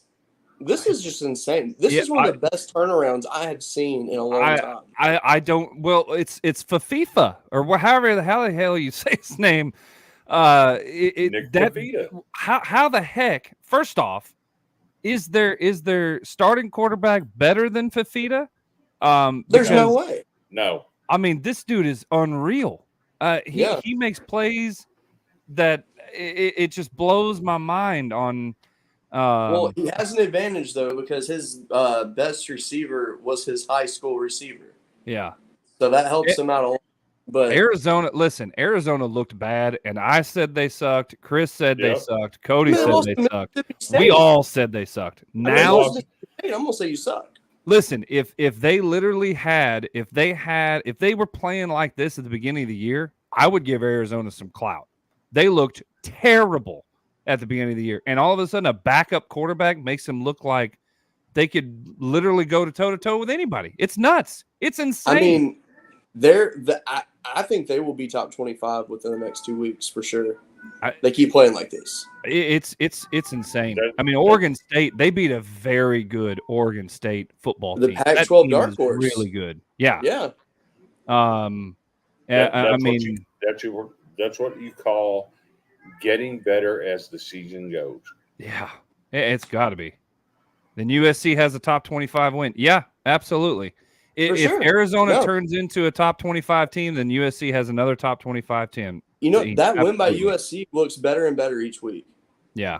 this is just insane. This is one of the best turnarounds I have seen in a long time. I don't. Well, it's FIFA or however the hell you say his name. Nick Fafita. How the heck? First off, is their starting quarterback better than Fafita? There's no way. No. I mean, this dude is unreal. He makes plays that it just blows my mind on. Well, he has an advantage, though, because his best receiver was his high school receiver. Yeah. So that helps him out a lot. But Arizona looked bad, and I said they sucked. Chris said they sucked. Cody said they sucked. We all said they sucked. Now, I'm going to say you suck. Listen, if they literally had, if they were playing like this at the beginning of the year, I would give Arizona some clout. They looked terrible at the beginning of the year, and all of a sudden, a backup quarterback makes them look like they could literally go toe-to-toe with anybody. It's nuts. It's insane. I mean, I think they will be top 25 within the next 2 weeks for sure. They keep playing like this. It's insane. I mean, Oregon State, they beat a very good Oregon State football team. The Pac-12 dark horse, really good. Yeah. I mean, that's what you call getting better as the season goes. Yeah, it's got to be. Then USC has a top 25 win. Yeah, absolutely. If Arizona turns into a top 25 team, then USC has another top 25 team. You know, that win by USC looks better and better each week. Yeah.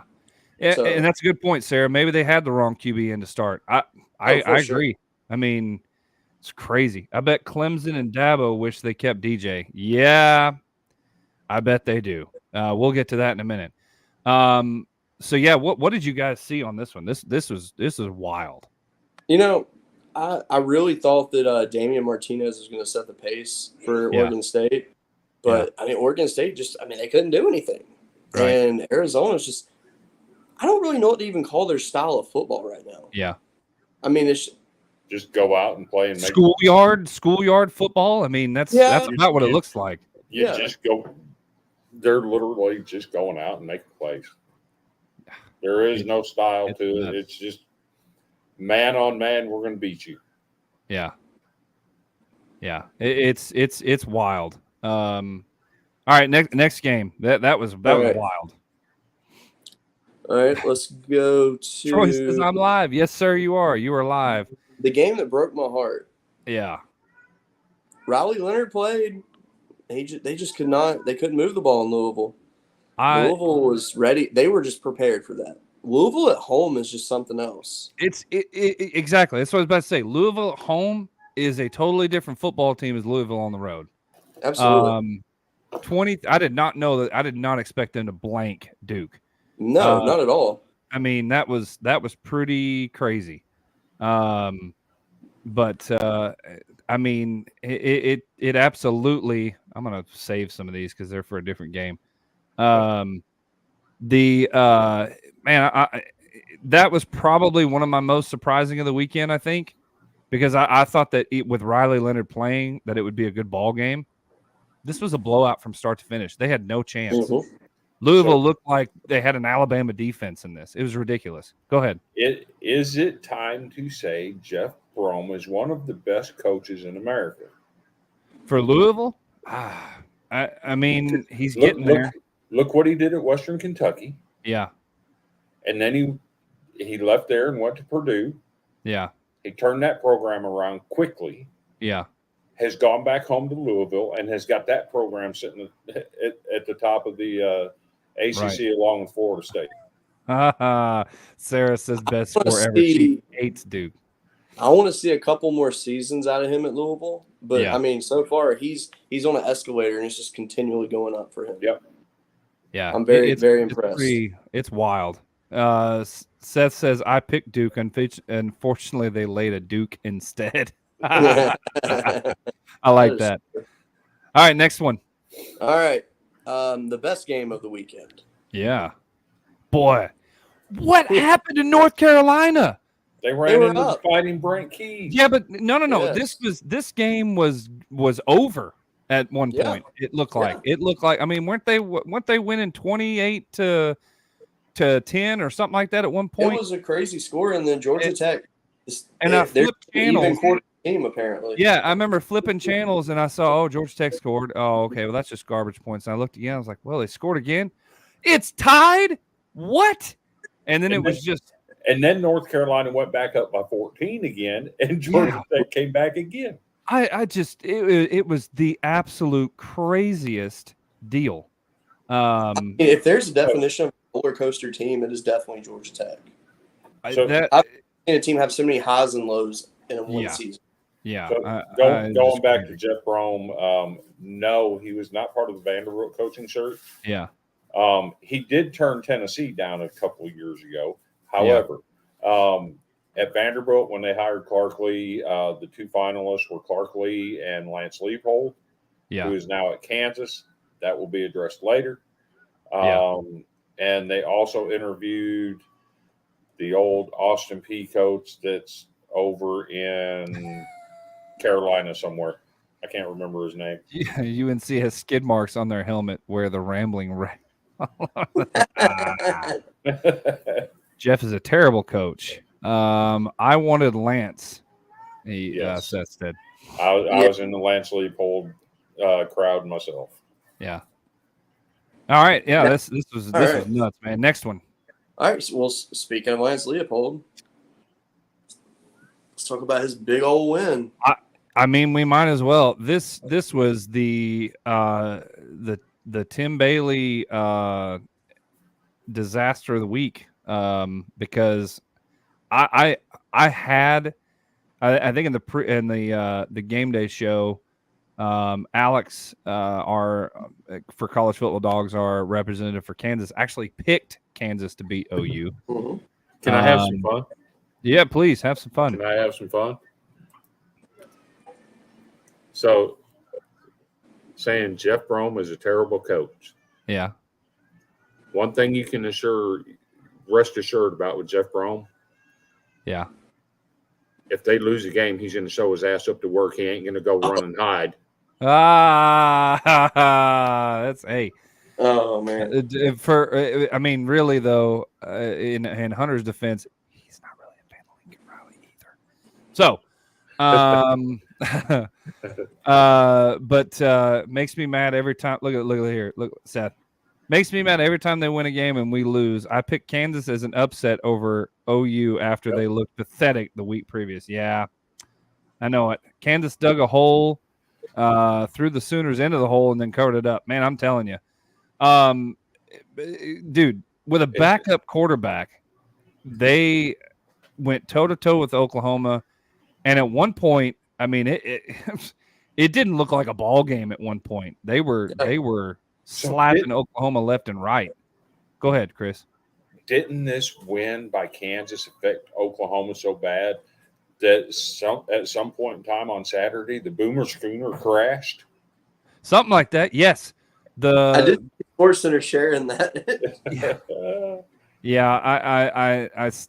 And that's a good point, Sarah. Maybe they had the wrong QB in to start. I agree. I mean, it's crazy. I bet Clemson and Dabo wish they kept DJ. Yeah, I bet they do. We'll get to that in a minute. So yeah, what did you guys see on this one? This was wild. You know, I really thought that Damian Martinez was going to set the pace for Oregon State, but I mean, Oregon State they couldn't do anything, and Arizona's just, I don't really know what to even call their style of football right now. Yeah, I mean, it's just go out and play and make schoolyard football. I mean, that's about what it looks like. Just go. They're literally just going out and making plays. There is no style to it. It's just man on man. We're going to beat you. Yeah. It's wild. All right, next game. That was wild. All right, let's go to Troy says I'm live. Yes, sir, you are. You are live. The game that broke my heart. Yeah. Riley Leonard played. They just could not. They couldn't move the ball in Louisville. Louisville was ready. They were just prepared for that. Louisville at home is just something else. Exactly. That's what I was about to say. Louisville at home is a totally different football team as Louisville on the road. Absolutely. I did not know that. I did not expect them to blank Duke. No, not at all. I mean, that was pretty crazy. But I mean, it absolutely. I'm gonna save some of these because they're for a different game. That was probably one of my most surprising of the weekend, I think, because I thought that with Riley Leonard playing, that it would be a good ball game. This was a blowout from start to finish. They had no chance. Mm-hmm. Louisville looked like they had an Alabama defense in this. It was ridiculous. Go ahead. Is it time to say Jeff Brom is one of the best coaches in America? For Louisville? I mean, he's getting there. Look what he did at Western Kentucky. Yeah. And then he left there and went to Purdue. Yeah. He turned that program around quickly. Yeah. has gone back home to Louisville and has got that program sitting at the top of the ACC Right. along with Florida State. Sarah says best score ever. She hates Duke. I want to see a couple more seasons out of him at Louisville, but Yeah. I mean, so far he's on an escalator and it's just continually going up for him. Yep. Yeah, I'm very impressed. It's wild. Seth says I picked Duke, and unfortunately they laid a Duke instead. I like that. All right, next one. All right, the best game of the weekend. Yeah, boy, what happened to North Carolina? They ran into the Fighting Brent Keys. Yeah, but no. Yes. This game was over at one point. It looked like. I mean, weren't they winning 28 to 10 or something like that at one point? It was a crazy score, and then Georgia Tech. I flipped channels. Even quarter game apparently. Yeah, I remember flipping channels, and I saw, Georgia Tech scored. Oh, okay, well that's just garbage points. And I looked again. I was like, well, they scored again. It's tied. What? And then And then North Carolina went back up by 14 again, and Georgia Tech came back again. It was the absolute craziest deal. If there's a definition of a roller coaster team, it is definitely Georgia Tech. I've seen a team have so many highs and lows in one season. Yeah. So going back to Jeff Brom, no, he was not part of the Vanderbilt coaching search. Yeah. He did turn Tennessee down a couple of years ago. However, at Vanderbilt, when they hired Clark Lee, the two finalists were Clark Lee and Lance Leipold, who is now at Kansas. That will be addressed later. And they also interviewed the old Austin Peay coach that's over in Carolina somewhere. I can't remember his name. Yeah, UNC has skid marks on their helmet where the rambling Jeff is a terrible coach. I wanted Lance. Seth said. I was in the Lance Leipold crowd myself. Yeah. All right. Yeah, this was nuts, man. Next one. All right. Well, speaking of Lance Leipold, let's talk about his big old win. I mean, we might as well. This was the Tim Bailey disaster of the week, because I think in the game day show, Alex, our for college football dogs, our representative for Kansas, actually picked Kansas to beat OU. Mm-hmm. Can I have some fun? Yeah, please have some fun. Can I have some fun? So, saying Jeff Brom is a terrible coach. Yeah. One thing you can rest assured about with Jeff Brom. Yeah. If they lose a game, he's going to show his ass up to work. He ain't going to go run and hide. That's hey. Oh man. Really though, in Hunter's defense, he's not really a fan of Lincoln Riley either. So, but makes me mad every time. Look here. Look, Seth. Makes me mad every time they win a game and we lose. I picked Kansas as an upset over OU after they looked pathetic the week previous. Yeah, I know it. Kansas dug a hole, threw the Sooners into the hole, and then covered it up. Man, I'm telling you. Dude, with a backup quarterback, they went toe-to-toe with Oklahoma. And at one point, I mean, it didn't look like a ball game at one point. They were slapping Oklahoma left and right. Go ahead, Chris. Didn't this win by Kansas affect Oklahoma so bad that at some point in time on Saturday, the Boomer Schooner crashed? Something like that, yes. I did see Sports Center sharing that.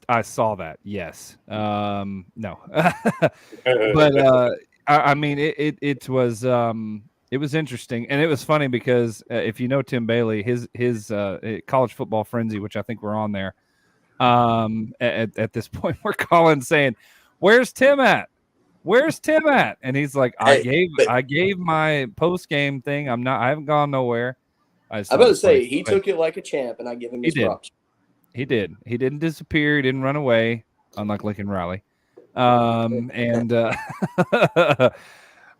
I saw that. Yes. No. But I mean, it was interesting, and it was funny because if you know Tim Bailey, his college football frenzy, which I think we're on there, at this point, we're calling saying, "Where's Tim at? Where's Tim at?" And he's like, I gave my post game thing. I haven't gone nowhere. I was about to say he took it like a champ, and I give him his props. He did. He didn't disappear. He didn't run away, unlike Lincoln Riley. But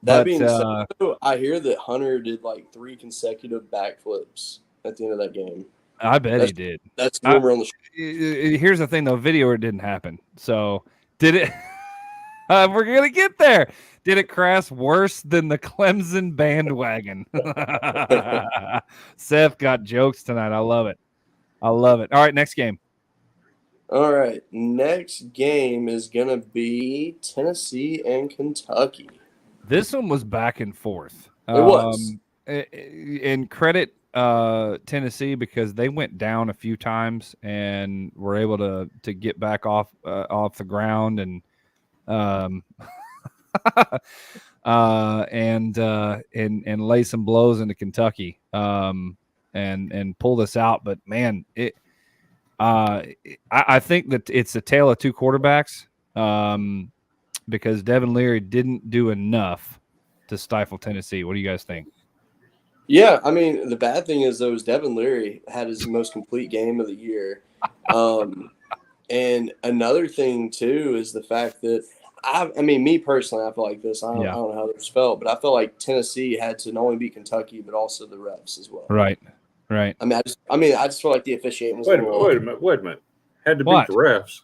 That being said, I hear that Hunter did like 3 consecutive backflips at the end of that game. I bet he did. That's the rumor on the Here's the thing, though. Video it didn't happen. So did it? We're going to get there. Did it crash worse than the Clemson bandwagon? Seth got jokes tonight. I love it. All right, next game. All right, next game is going to be Tennessee and Kentucky. This one was back and forth. It was. And credit Tennessee because they went down a few times and were able to get back off the ground and and lay some blows into Kentucky and pull this out. But man, I think that it's a tale of two quarterbacks because Devin Leary didn't do enough to stifle Tennessee. What do you guys think? Yeah, I mean, the bad thing is, though, is Devin Leary had his most complete game of the year. And another thing, too, is the fact that, I mean, me personally, I feel like this. I don't know how others felt, but I felt like Tennessee had to not only beat Kentucky, but also the refs as well. Right. I just feel like the officiating was Wait a minute. Had to beat the refs.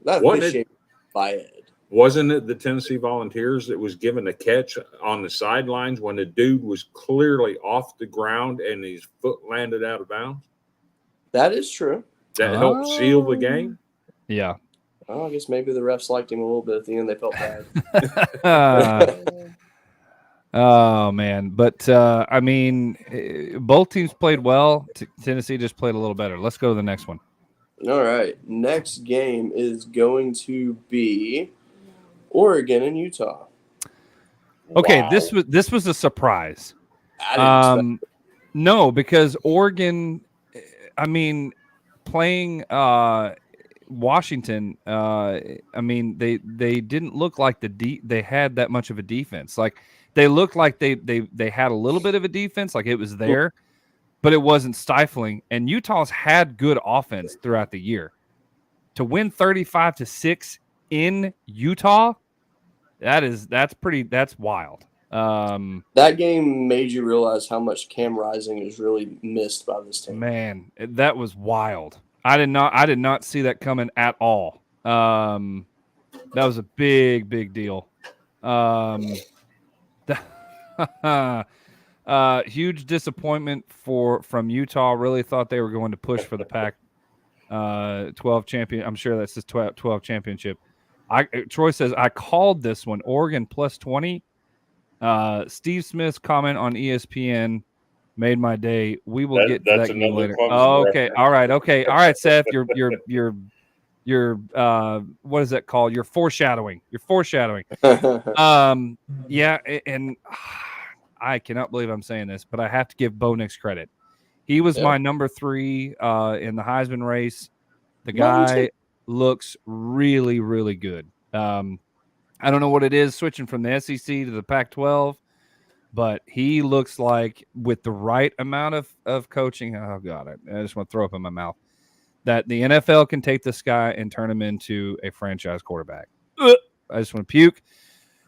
That officiating by Ed. Wasn't it the Tennessee Volunteers that was given a catch on the sidelines when the dude was clearly off the ground and his foot landed out of bounds? That is true. That helped seal the game? Yeah. Well, I guess maybe the refs liked him a little bit at the end. They felt bad. Oh, man. But, I mean, both teams played well. Tennessee just played a little better. Let's go to the next one. All right. Next game is going to be Oregon and Utah. Okay, Wow. this was a surprise. I didn't expect it. No, because Oregon, I mean, playing Washington, I mean, they didn't look like they had that much of a defense. Like they looked like they had a little bit of a defense, like it was there, but it wasn't stifling. And Utah's had good offense throughout the year. To win 35-6 in Utah, that's wild. That game made you realize how much Cam Rising is really missed by this team. Man, that was wild. I did not see that coming at all. That was a big deal. Huge disappointment from Utah. Really thought they were going to push for the Pac-12 champion. I'm sure that's his 12 championship. Troy says I called this one. Oregon plus 20. Steve Smith's comment on ESPN made my day. We will get to that game later. Oh, okay. All right, Seth. You're what is that called? You're foreshadowing. Yeah, and I cannot believe I'm saying this, but I have to give Bo Nix credit. He was my number 3 in the Heisman race. The guy looks really, really good. I don't know what it is switching from the SEC to the Pac-12, but he looks like with the right amount of coaching, oh, God, I just want to throw up in my mouth, that the NFL can take this guy and turn him into a franchise quarterback. I just want to puke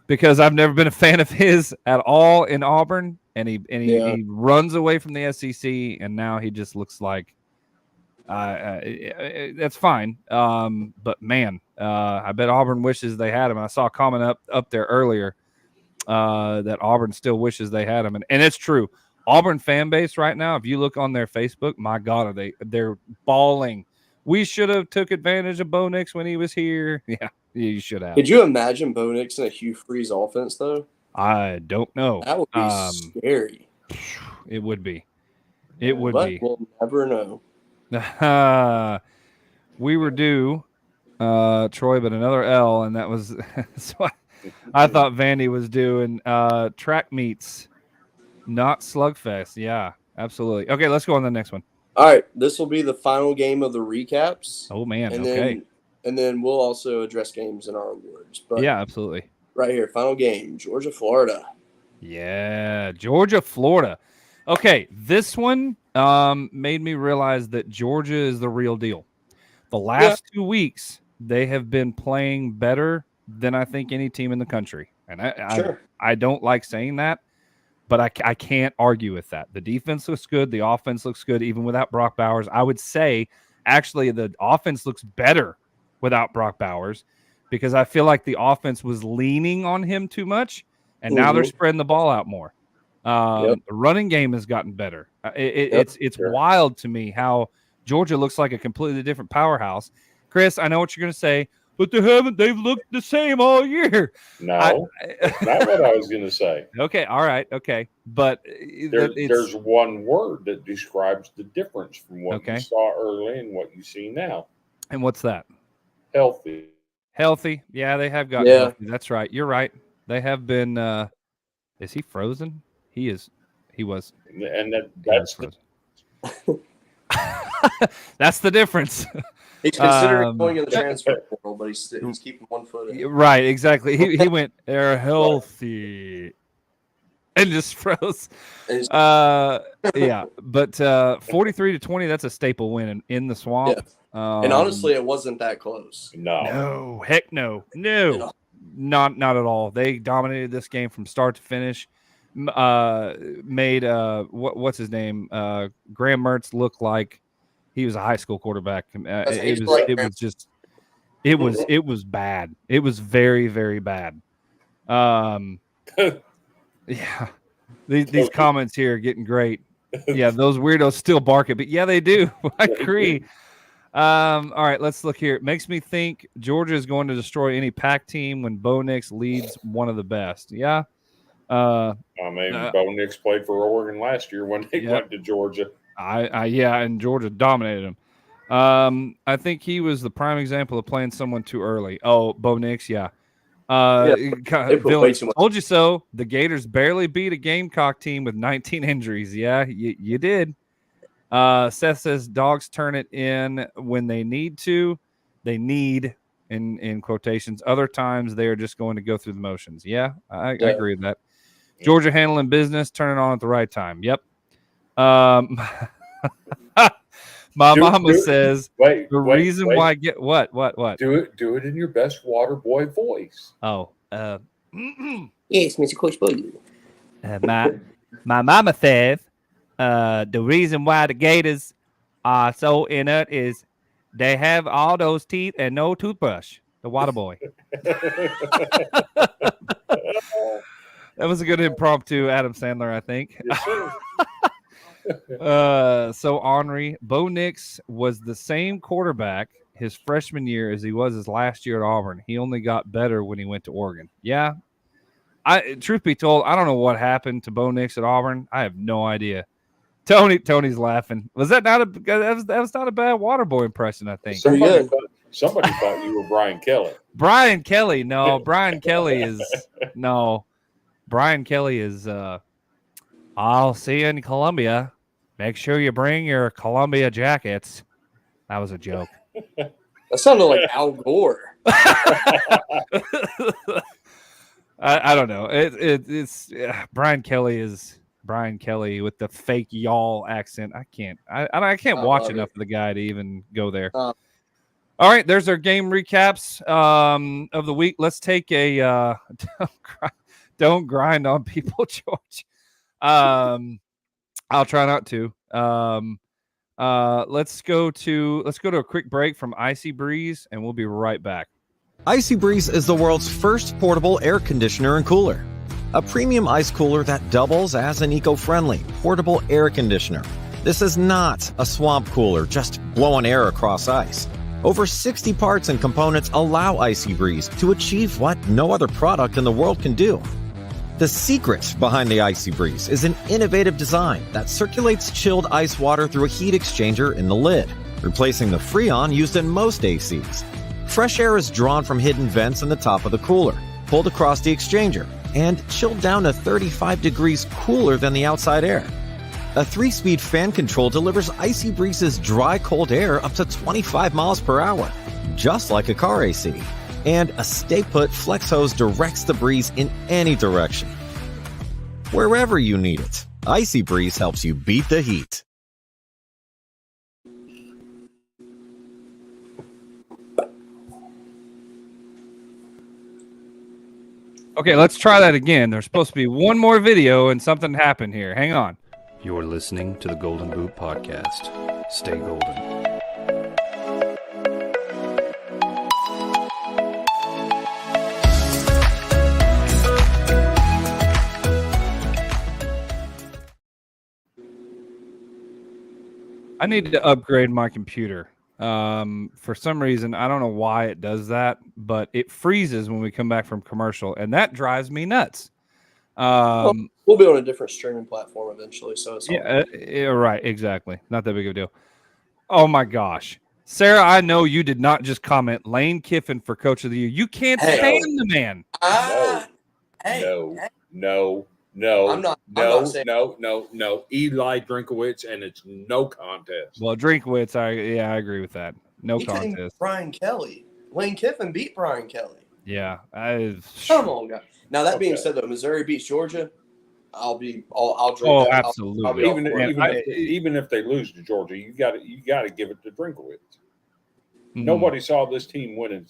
because I've never been a fan of his at all in Auburn, and he runs away from the SEC, and now he just looks like that's fine. But man, I bet Auburn wishes they had him. I saw a comment up there earlier that Auburn still wishes they had him, and it's true. Auburn fan base right now, if you look on their Facebook, my God, they're bawling. We should have took advantage of Bo Nix when he was here. Yeah, you should have. Could you imagine Bo Nix in a Hugh Freeze offense, though? I don't know. That would be scary. It would be. We'll never know. We were due, Troy, but another L, and that was so I thought Vandy was due. And track meets, not slugfest. Yeah, absolutely. Okay, let's go on to the next one. All right, this will be the final game of the recaps. Oh man, and then we'll also address games in our awards. But yeah, absolutely. Right here, final game, Georgia, Florida. Yeah, Georgia, Florida. Okay, this one made me realize that Georgia is the real deal. The last 2 weeks, they have been playing better than I think any team in the country. And Sure. I don't like saying that, but I can't argue with that. The defense looks good. The offense looks good, even without Brock Bowers. I would say, actually, the offense looks better without Brock Bowers because I feel like the offense was leaning on him too much, and now they're spreading the ball out more. The running game has gotten better. It's wild to me how Georgia looks like a completely different powerhouse. Chris, I know what you're going to say, but they've looked the same all year. No, that's not what I was going to say. Okay, all right, okay. But there's one word that describes the difference from what you saw early and what you see now. And what's that? Healthy. Healthy. Yeah, they have gotten healthy. That's right. You're right. They have been is he frozen? He is. He was. And that's that's the difference. He's considering going in the transfer portal, but he's keeping 1 foot in. Right, exactly. He went, they're healthy, and just froze. Yeah, but 43-20, that's a staple win in the swamp. Yeah. And honestly, it wasn't that close. No, heck no, not at all. They dominated this game from start to finish. Made what's his name, Graham Mertz look like he was a high school quarterback. It was bad. It was very, very bad. Yeah. These comments here are getting great. Yeah, those weirdos still bark it, but yeah, they do. I agree. All right, let's look here. It makes me think Georgia is going to destroy any Pac team when Bo Nix leads one of the best. Yeah. Bo Nix played for Oregon last year when they went to Georgia. And Georgia dominated him. I think he was the prime example of playing someone too early. Oh, Bo Nix, told you so. The Gators barely beat a Gamecock team with 19 injuries. Yeah, you did. Seth says dogs turn it in when they need to. They need, in quotations. Other times they are just going to go through the motions. Yeah, I agree with that. Georgia handling business, turn it on at the right time. Yep. My mama says the reason why I get what? Do it in your best water boy voice. Oh, yes, Mr. Coach Boy. my mama says the reason why the Gators are so inert is they have all those teeth and no toothbrush. The water boy. That was a good impromptu Adam Sandler, I think. Yes, so Henry, Bo Nix was the same quarterback his freshman year as he was his last year at Auburn. He only got better when he went to Oregon. Yeah. Truth be told, I don't know what happened to Bo Nix at Auburn. I have no idea. Tony's laughing. Was that not that was not a bad Waterboy impression, I think. Somebody thought you were Brian Kelly. Brian Kelly, no. Brian Kelly is I'll see you in Columbia. Make sure you bring your Columbia jackets. That was a joke. That sounded like Al Gore. I don't know. It's Brian Kelly is Brian Kelly with the fake y'all accent. I can't watch enough of the guy to even go there. All right, there's our game recaps of the week. Let's take a don't grind on people, George. I'll try not to. Let's go to a quick break from IcyBreeze, and we'll be right back. IcyBreeze is the world's first portable air conditioner and cooler. A premium ice cooler that doubles as an eco-friendly portable air conditioner. This is not a swamp cooler, just blowing air across ice. Over 60 parts and components allow IcyBreeze to achieve what no other product in the world can do. The secret behind the IcyBreeze is an innovative design that circulates chilled ice water through a heat exchanger in the lid, replacing the Freon used in most ACs. Fresh air is drawn from hidden vents in the top of the cooler, pulled across the exchanger, and chilled down to 35 degrees cooler than the outside air. A 3-speed fan control delivers IcyBreeze's dry cold air up to 25 miles per hour, just like a car AC. And a stay-put flex hose directs the breeze in any direction. Wherever you need it, IcyBreeze helps you beat the heat. Okay, let's try that again. There's supposed to be one more video and something happened here. Hang on. You're listening to the Golden Boot Podcast. Stay golden. I need to upgrade my computer. For some reason, I don't know why it does that, but it freezes when we come back from commercial, and that drives me nuts. We'll be on a different streaming platform eventually, so it's yeah, right, exactly. Not that big of a deal. Oh my gosh, Sarah, I know you did not just comment Lane Kiffin for Coach of the Year. You can't stand the man. No. I'm not saying No. Eli Drinkowitz, and it's no contest. Well, Drinkwitz, I agree with that. No he contest. Brian Kelly. Lane Kiffin beat Brian Kelly. Yeah, come on, guys. Now that being said, though, Missouri beats Georgia. I'll drink. Oh, absolutely. Even if they lose to Georgia, you got to give it to Drinkowitz. Mm-hmm. Nobody saw this team winning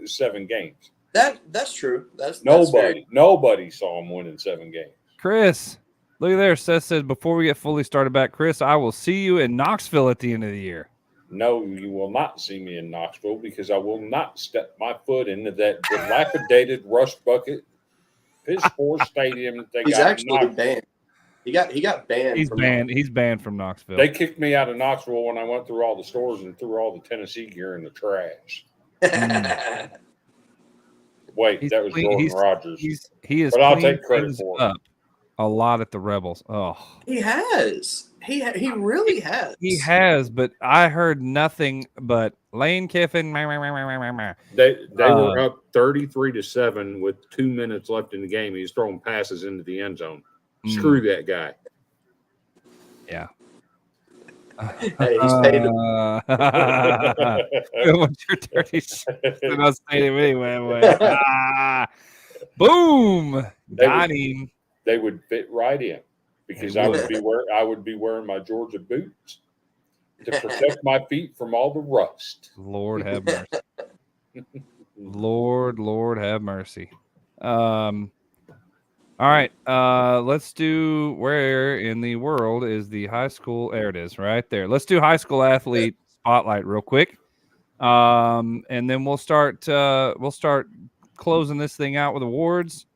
7 games. That's true. That's nobody saw him winning 7 games. Chris, look at there. Seth says, before we get fully started back, Chris, I will see you in Knoxville at the end of the year. No, you will not see me in Knoxville because I will not step my foot into that dilapidated rust bucket piss poor stadium. He's actually banned. He got banned. He's banned from Knoxville. They kicked me out of Knoxville when I went through all the stores and threw all the Tennessee gear in the trash. Wait, that was Jordan Rogers. He is, but I'll take credit for it. A lot at the Rebels. Oh, he has. He really has. He has, but I heard nothing but Lane Kiffin. They were up 33-7 with 2 minutes left in the game. He's throwing passes into the end zone. Screw that guy. Yeah. Hey, he's paid him. What's your dirty shit? I'll say him anyway. Boom! Got him. They would fit right in because I would be wearing my Georgia boots to protect my feet from all the rust. Lord have mercy. Lord have mercy. All right, let's do where in the world is the high school? There it is, right there. Let's do high school athlete spotlight real quick, and then we'll start closing this thing out with awards.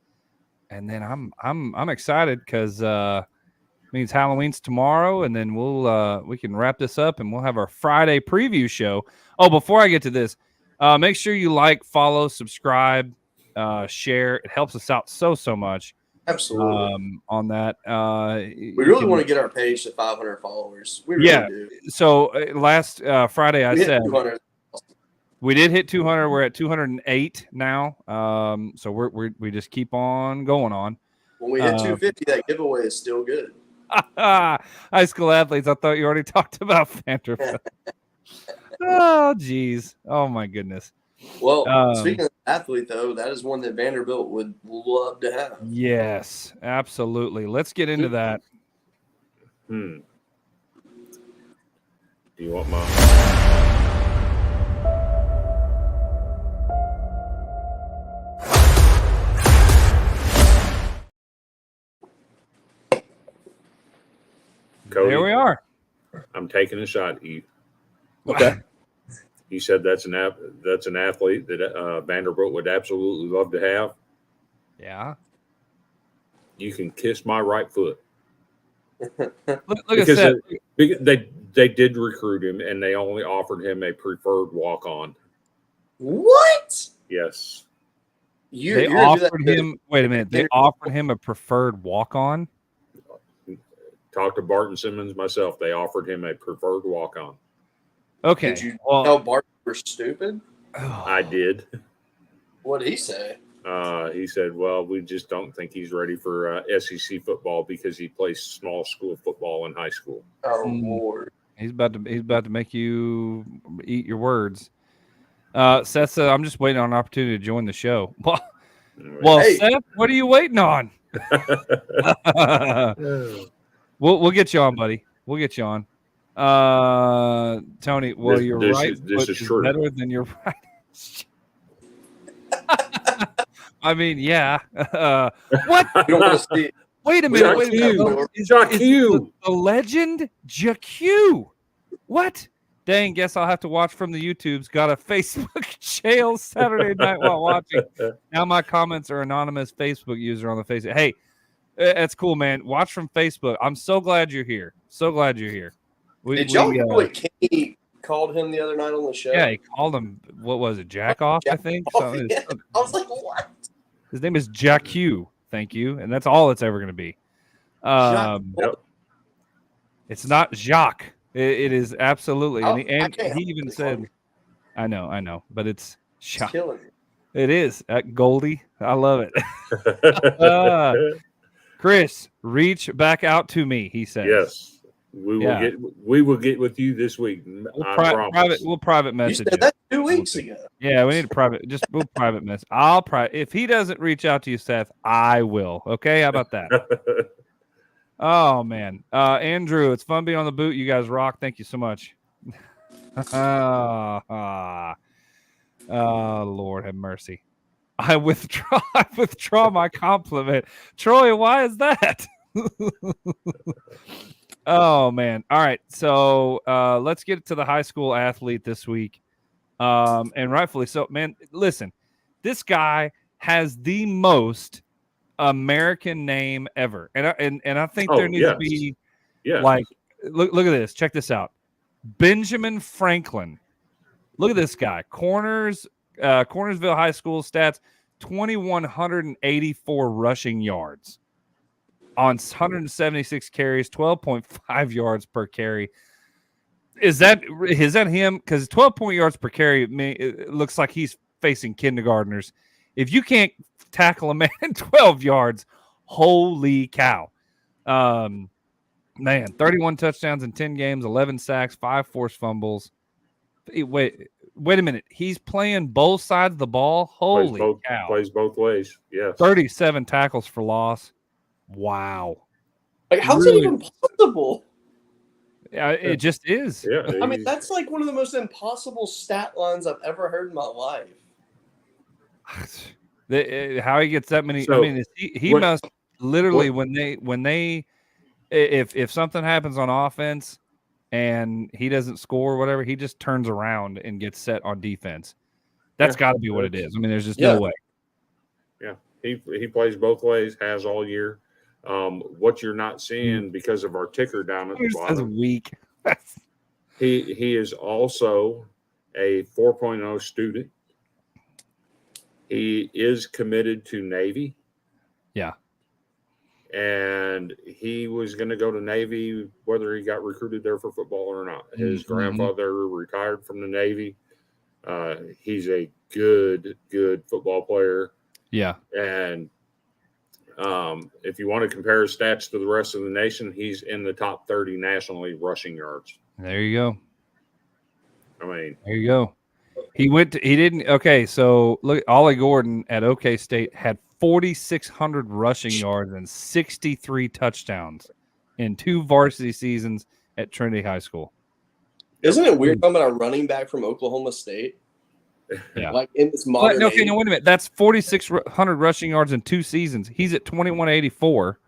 And then I'm excited because it means Halloween's tomorrow, and then we can wrap this up and we'll have our Friday preview show. Oh, before I get to this, make sure you like, follow, subscribe, share. It helps us out so much. Absolutely. On that, we really want to get our page to 500 followers. We really do. So last Friday I said 200. We did hit 200. We're at 208 now. So we just keep on going on. When we hit 250, that giveaway is still good. High school athletes. I thought you already talked about Vanderbilt. Oh, geez. Oh, my goodness. Well, speaking of athlete, though, that is one that Vanderbilt would love to have. Yes, absolutely. Let's get into that. Do you want my... Cody, here we are. I'm taking a shot at you. Okay. You said that's an athlete that Vanderbilt would absolutely love to have. Yeah. You can kiss my right foot. Look at that. They did recruit him, and they only offered him a preferred walk-on. What? Yes. They offered him. Wait a minute. They offered him a preferred walk-on. Talked to Barton Simmons myself. They offered him a preferred walk-on. Okay. Did you tell Barton we're stupid? I did. What did he say? He said, "Well, we just don't think he's ready for SEC football because he plays small school football in high school." Oh Lord! He's about to make you eat your words. Seth said, "I'm just waiting on an opportunity to join the show." Well, hey. Seth, what are you waiting on? We'll get you on, buddy. We'll get you on. Tony, well, your right this foot is true. Better than your right. I mean, yeah. What? You don't want to see. Wait a minute. Wait a minute. Is the legend JQ? What? Dang, guess I'll have to watch from the YouTubes. Got a Facebook jail Saturday night while watching. Now my comments are anonymous Facebook user on the Facebook. Hey, that's cool, man. Watch from Facebook. I'm so glad you're here. So glad you're here. Did y'all hear what Kenny called him the other night on the show? Yeah, he called him, what was it, Jack off, I think? Yeah. I was like, what? His name is JQ. Thank you. And that's all it's ever going to be. It's not Jacques. It is absolutely. And he even said, I know, but it's Jacques. It is. Goldie. I love it. Chris, reach back out to me, he says. Yes. We will get with you this week. We'll private message. You said that 2 weeks ago. Yeah, we need a we'll private message. If he doesn't reach out to you, Seth, I will. Okay, how about that? Oh man, Andrew, it's fun being on the boot. You guys rock. Thank you so much. Lord have mercy. I withdraw my compliment. Troy, why is that? Oh man. All right. So let's get to the high school athlete this week. And rightfully so. Man, listen, this guy has the most American name ever. And I think there needs to be like look at this. Check this out. Benjamin Franklin. Look at this guy. Cornersville High School stats, 2,184 rushing yards on 176 carries, 12.5 yards per carry. Is that him? Because 12 yards per carry, it looks like he's facing kindergartners. If you can't tackle a man 12 yards, holy cow. Man, 31 touchdowns in 10 games, 11 sacks, 5 forced fumbles. Wait a minute. He's playing both sides of the ball? Holy cow. Plays both ways, yes. 37 tackles for loss. Wow. Like, how's it even possible? Yeah, it just is. Yeah, I mean, that's like one of the most impossible stat lines I've ever heard in my life. How he gets that many? So, I mean, he must literally if something happens on offense and he doesn't score or whatever, he just turns around and gets set on defense. That's got to be what it is. I mean, there's just no way. Yeah, he plays both ways, has all year. What you're not seeing because of our ticker down at the bottom. Weak. He is also a 4.0 student. He is committed to Navy. Yeah. And he was going to go to Navy whether he got recruited there for football or not. His grandfather retired from the Navy. He's a good football player. Yeah. And if you want to compare his stats to the rest of the nation, he's in the top 30 nationally rushing yards. There you go. I mean, there you go. Okay, so look, Ollie Gordon at OK State had 4,600 rushing yards and 63 touchdowns in 2 varsity seasons at Trinity High School. Isn't it weird talking about a running back from Oklahoma State? Yeah. Like in this modern wait a minute. That's 4,600 rushing yards in 2 seasons. He's at 2,184.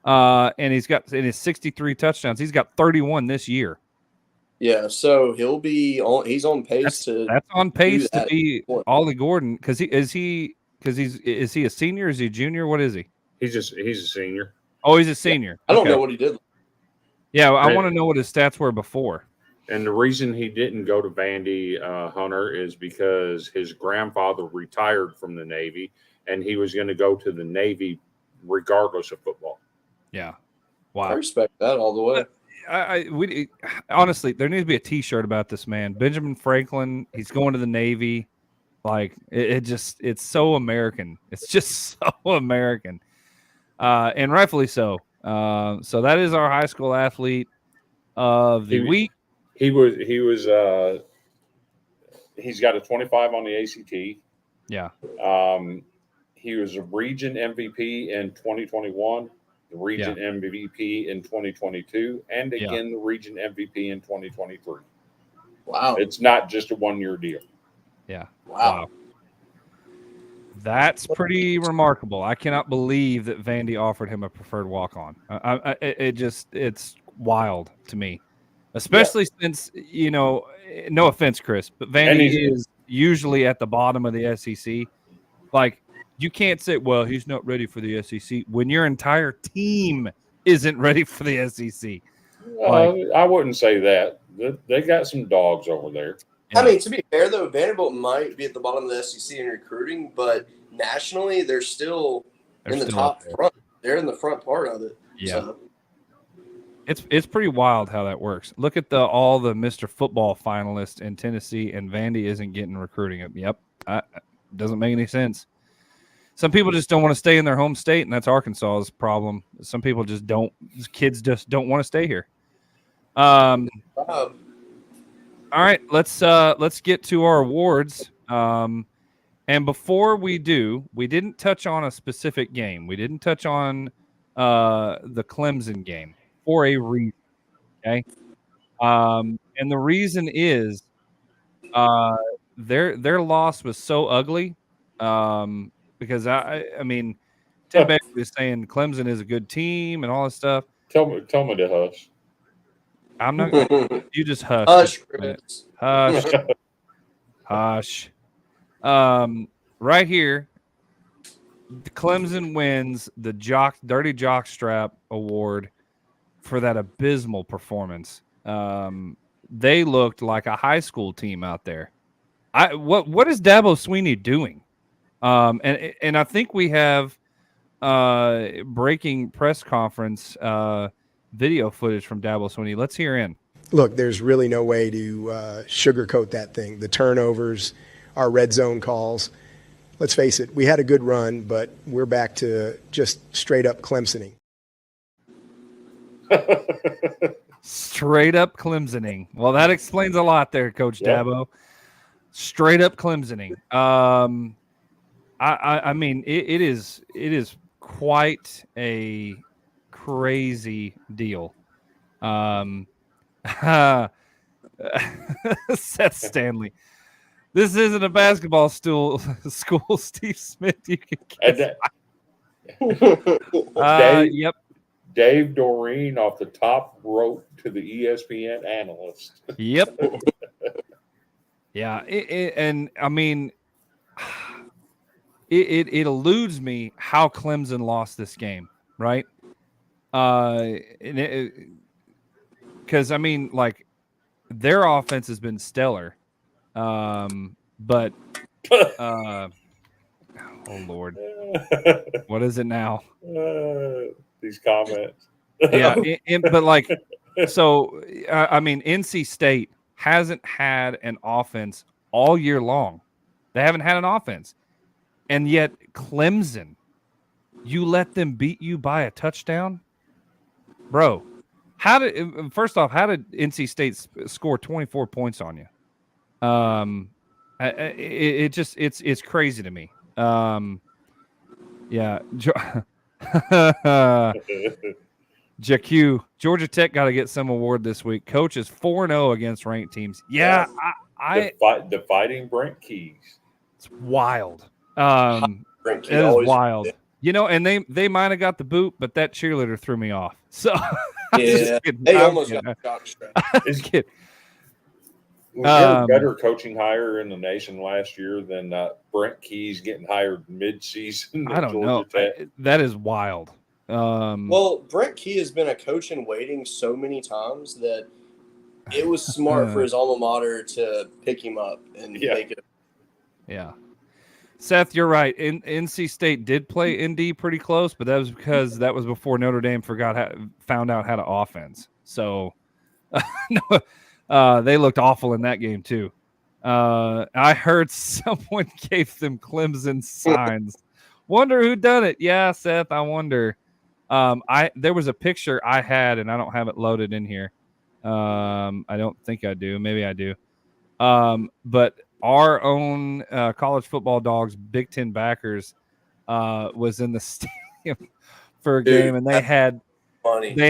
And he's got in his 63 touchdowns. He's got 31 this year. Yeah, so he's on pace that's on pace to be Ollie Gordon because is he a senior? Is he a junior? What is he? He's a senior. Oh, he's a senior. I don't know what he did. Yeah, I want to know what his stats were before. And the reason he didn't go to Vandy, Hunter, is because his grandfather retired from the Navy, and he was going to go to the Navy regardless of football. Yeah, wow. I respect that all the way. Honestly, there needs to be a T-shirt about this man, Benjamin Franklin. He's going to the Navy. Like it's so American. It's just so American, and rightfully so. So that is our high school athlete of the week. He's got a 25 on the ACT. Yeah. He was a region MVP in 2021. The region MVP in 2022, and again the region MVP in 2023. Wow. It's not just a 1-year deal. Yeah. Wow. That's pretty remarkable. I cannot believe that Vandy offered him a preferred walk-on. It's wild to me, especially since, no offense, Chris, but Vandy is usually at the bottom of the SEC. Like, you can't say, well, he's not ready for the SEC when your entire team isn't ready for the SEC. I wouldn't say that. They got some dogs over there. Yeah. I mean, to be fair, though, Vanderbilt might be at the bottom of the SEC in recruiting, but nationally, they're still in the top front. They're in the front part of it. Yeah. So. It's pretty wild how that works. Look at all the Mr. Football finalists in Tennessee, and Vandy isn't getting recruiting. Yep. Doesn't make any sense. Some people just don't want to stay in their home state, and that's Arkansas's problem. Some people just don't. Kids just don't want to stay here. All right, let's get to our awards. And before we do, we didn't touch on a specific game. We didn't touch on the Clemson game for a reason. Okay, and the reason is their loss was so ugly. Because I mean, Tim Baker is saying Clemson is a good team and all this stuff. Tell me to hush. I'm not going to. You just hush. Hush, Chris. Hush. Hush. Right here, Clemson wins the Dirty Jockstrap Award for that abysmal performance. They looked like a high school team out there. What is Dabo Swinney doing? And I think we have breaking press conference video footage from Dabo Swinney. Let's hear in. Look, there's really no way to sugarcoat that thing. The turnovers, our red zone calls. Let's face it, we had a good run, but we're back to just straight up Clemsoning. Straight up Clemsoning. Well, that explains a lot there, Coach Dabo. Straight up Clemsoning. I mean, it is quite a crazy deal. Seth Stanley. This isn't a basketball school, Steve Smith. You can yep. Dave Doreen off the top rope to the ESPN analyst. Yep. Yeah, and I mean, it eludes me how Clemson lost this game, right? Because I mean, like, their offense has been stellar, but oh Lord, what is it now? These comments, yeah, but like, so I mean, NC State hasn't had an offense all year long. They haven't had an offense. And yet Clemson, you let them beat you by a touchdown? Bro, first off, how did NC State score 24 points on you? It's crazy to me. Yeah. JQ, Georgia Tech got to get some award this week. Coach is 4-0 against ranked teams. Yeah, the fighting Brent Keys. It's wild. It is wild. You know, and they might have got the boot, but that cheerleader threw me off. So yeah, they almost got Was there a better coaching hire in the nation last year than Brent Keys getting hired mid-season? I don't know. That is wild. Well, Brent Key has been a coach in waiting so many times that it was smart for his alma mater to pick him up and make it. Yeah. Seth, you're right. NC State did play ND pretty close, but that was because that was before Notre Dame found out how to offense. So they looked awful in that game too. I heard someone gave them Clemson signs. Wonder who done it. Yeah, Seth, I wonder. There was a picture I had, and I don't have it loaded in here. I don't think I do. Maybe I do. But our own college football dogs, Big Ten backers, was in the stadium for a game, and they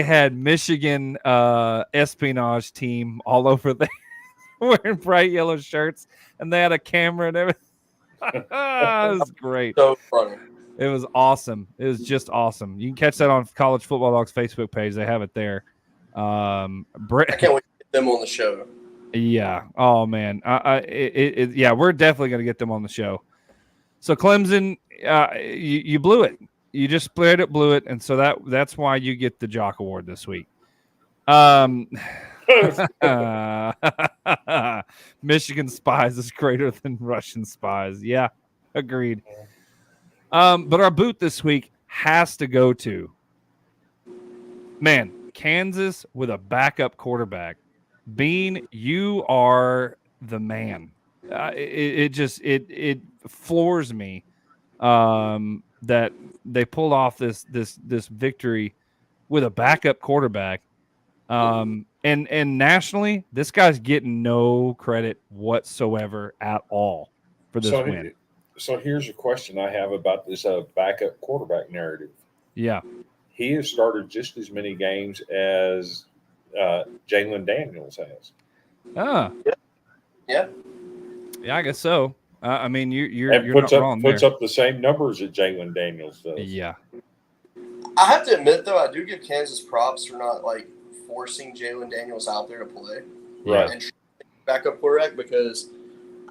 had Michigan espionage team all over there wearing bright yellow shirts, and they had a camera and everything. It was great. So funny. It was awesome. It was just awesome. You can catch that on College Football Dawg's Facebook page. They have it there. I can't wait to get them on the show. Yeah. Oh man. Yeah, we're definitely going to get them on the show. So Clemson, you blew it. You just blew it, and so that's why you get the Jock Award this week. Michigan spies is greater than Russian spies. Yeah, agreed. But our boot this week has to go to, man, Kansas with a backup quarterback. Bean, you are the man. It floors me that they pulled off this victory with a backup quarterback. And nationally, this guy's getting no credit whatsoever at all for this win. So here's a question I have about this backup quarterback narrative. Yeah. He has started just as many games as Jalen Daniels has. Yeah, I guess so. I mean, you're puts not wrong. Puts up the same numbers that Jalen Daniels does. Yeah. I have to admit, though, I do give Kansas props for not forcing Jalen Daniels out there to play, right? And backup quarterback, because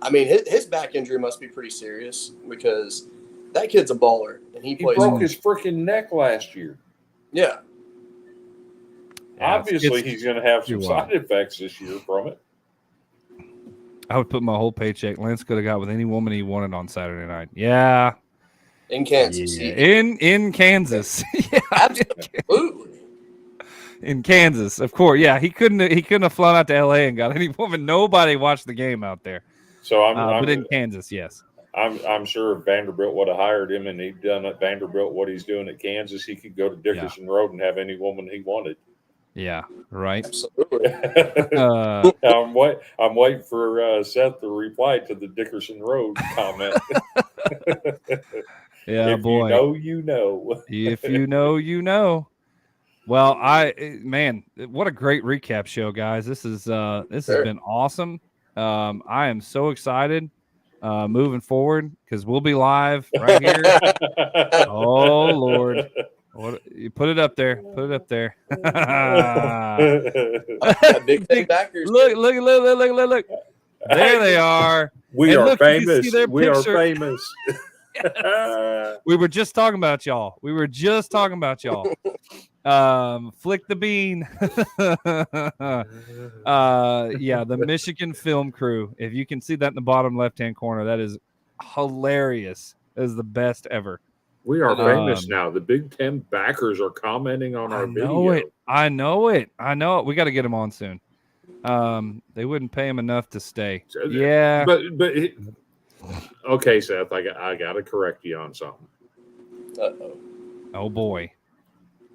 I mean his back injury must be pretty serious, because that kid's a baller and he plays. Broke his freaking neck last year. Yeah. Obviously, he's going to have some side effects this year from it. I would put my whole paycheck Lance could have got with any woman he wanted on Saturday night. Yeah. In Kansas. Yeah. In Kansas. Yeah. Absolutely. In Kansas, of course. Yeah, he couldn't have flown out to LA and got any woman. Nobody watched the game out there. So but in Kansas, yes. I'm sure if Vanderbilt would have hired him and he'd done at Vanderbilt what he's doing at Kansas, he could go to Dickerson Road and have any woman he wanted. Yeah, right. Absolutely. I'm waiting for Seth to reply to the Dickerson Road comment. Yeah, if boy. You know, you know. If you know, you know. Well, what a great recap show, guys. This has been awesome. I am so excited moving forward because we'll be live right here. Oh Lord. You put it up there. Put it up there. Big backers. Look. There they are. We are famous. We are famous. We were just talking about y'all. Flick the bean. Yeah, the Michigan film crew. If you can see that in the bottom left-hand corner, that is hilarious. That is the best ever. We are famous now. The Big Ten backers are commenting on our video. I know it. We got to get them on soon. They wouldn't pay him enough to stay. Yeah. But okay, Seth, I got to correct you on something. Uh-oh. Oh boy.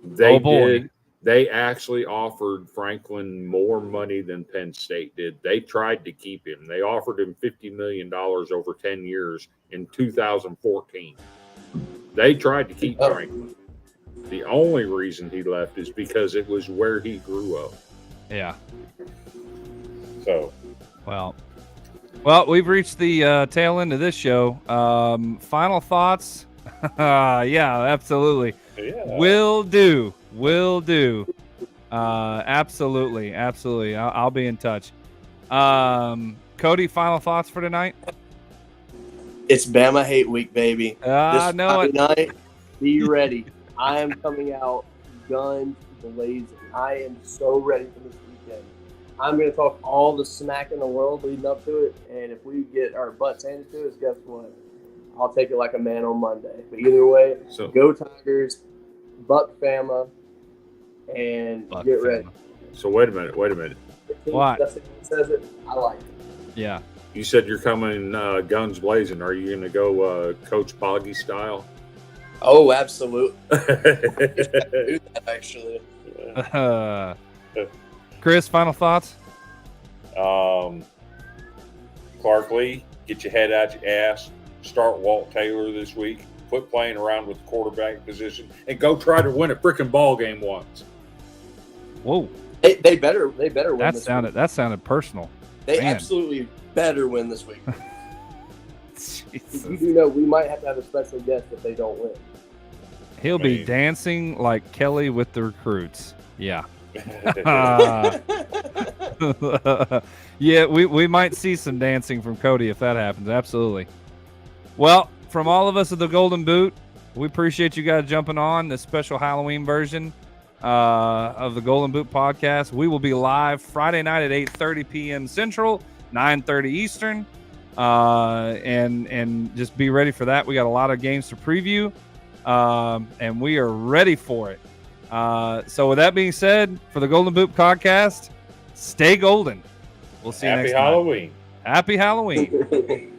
They actually offered Franklin more money than Penn State did. They tried to keep him. They offered him $50 million over 10 years in 2014. They tried to keep Franklin. The only reason he left is because it was where he grew up. Yeah. So. Well, we've reached the tail end of this show. Final thoughts? Yeah, absolutely. Yeah. Will do. Absolutely. I'll be in touch. Cody, final thoughts for tonight? It's Bama Hate Week, baby. I know it. Night, be ready. I am coming out guns blazing. I am so ready for this weekend. I'm going to talk all the smack in the world leading up to it, and if we get our butts handed to us, guess what? I'll take it like a man on Monday. But either way, go Tigers, Buck Fama, and get ready. So wait a minute. What? That's it says it. I like it. Yeah. You said you're coming guns blazing. Are you going to go Coach Poggy style? Oh, absolutely. Do that, actually. Chris, final thoughts? Clark Lee, get your head out your ass. Start Walt Taylor this week. Quit playing around with the quarterback position and go try to win a freaking ball game once. Whoa. They better win this week. That sounded personal. They absolutely better win this week. You do know we might have to have a special guest if they don't win. He'll be dancing like Kelly with the recruits. Yeah. Yeah, we might see some dancing from Cody if that happens. Absolutely. Well, from all of us at the Golden Boot, we appreciate you guys jumping on this special Halloween version of the Golden Boot podcast. We will be live Friday night at 8:30 p.m. Central, 9:30 Eastern. And just be ready for that. We got a lot of games to preview, and we are ready for it. So with that being said, for the Golden Boot podcast, stay golden. We'll see you next time. Happy Halloween. Happy Halloween.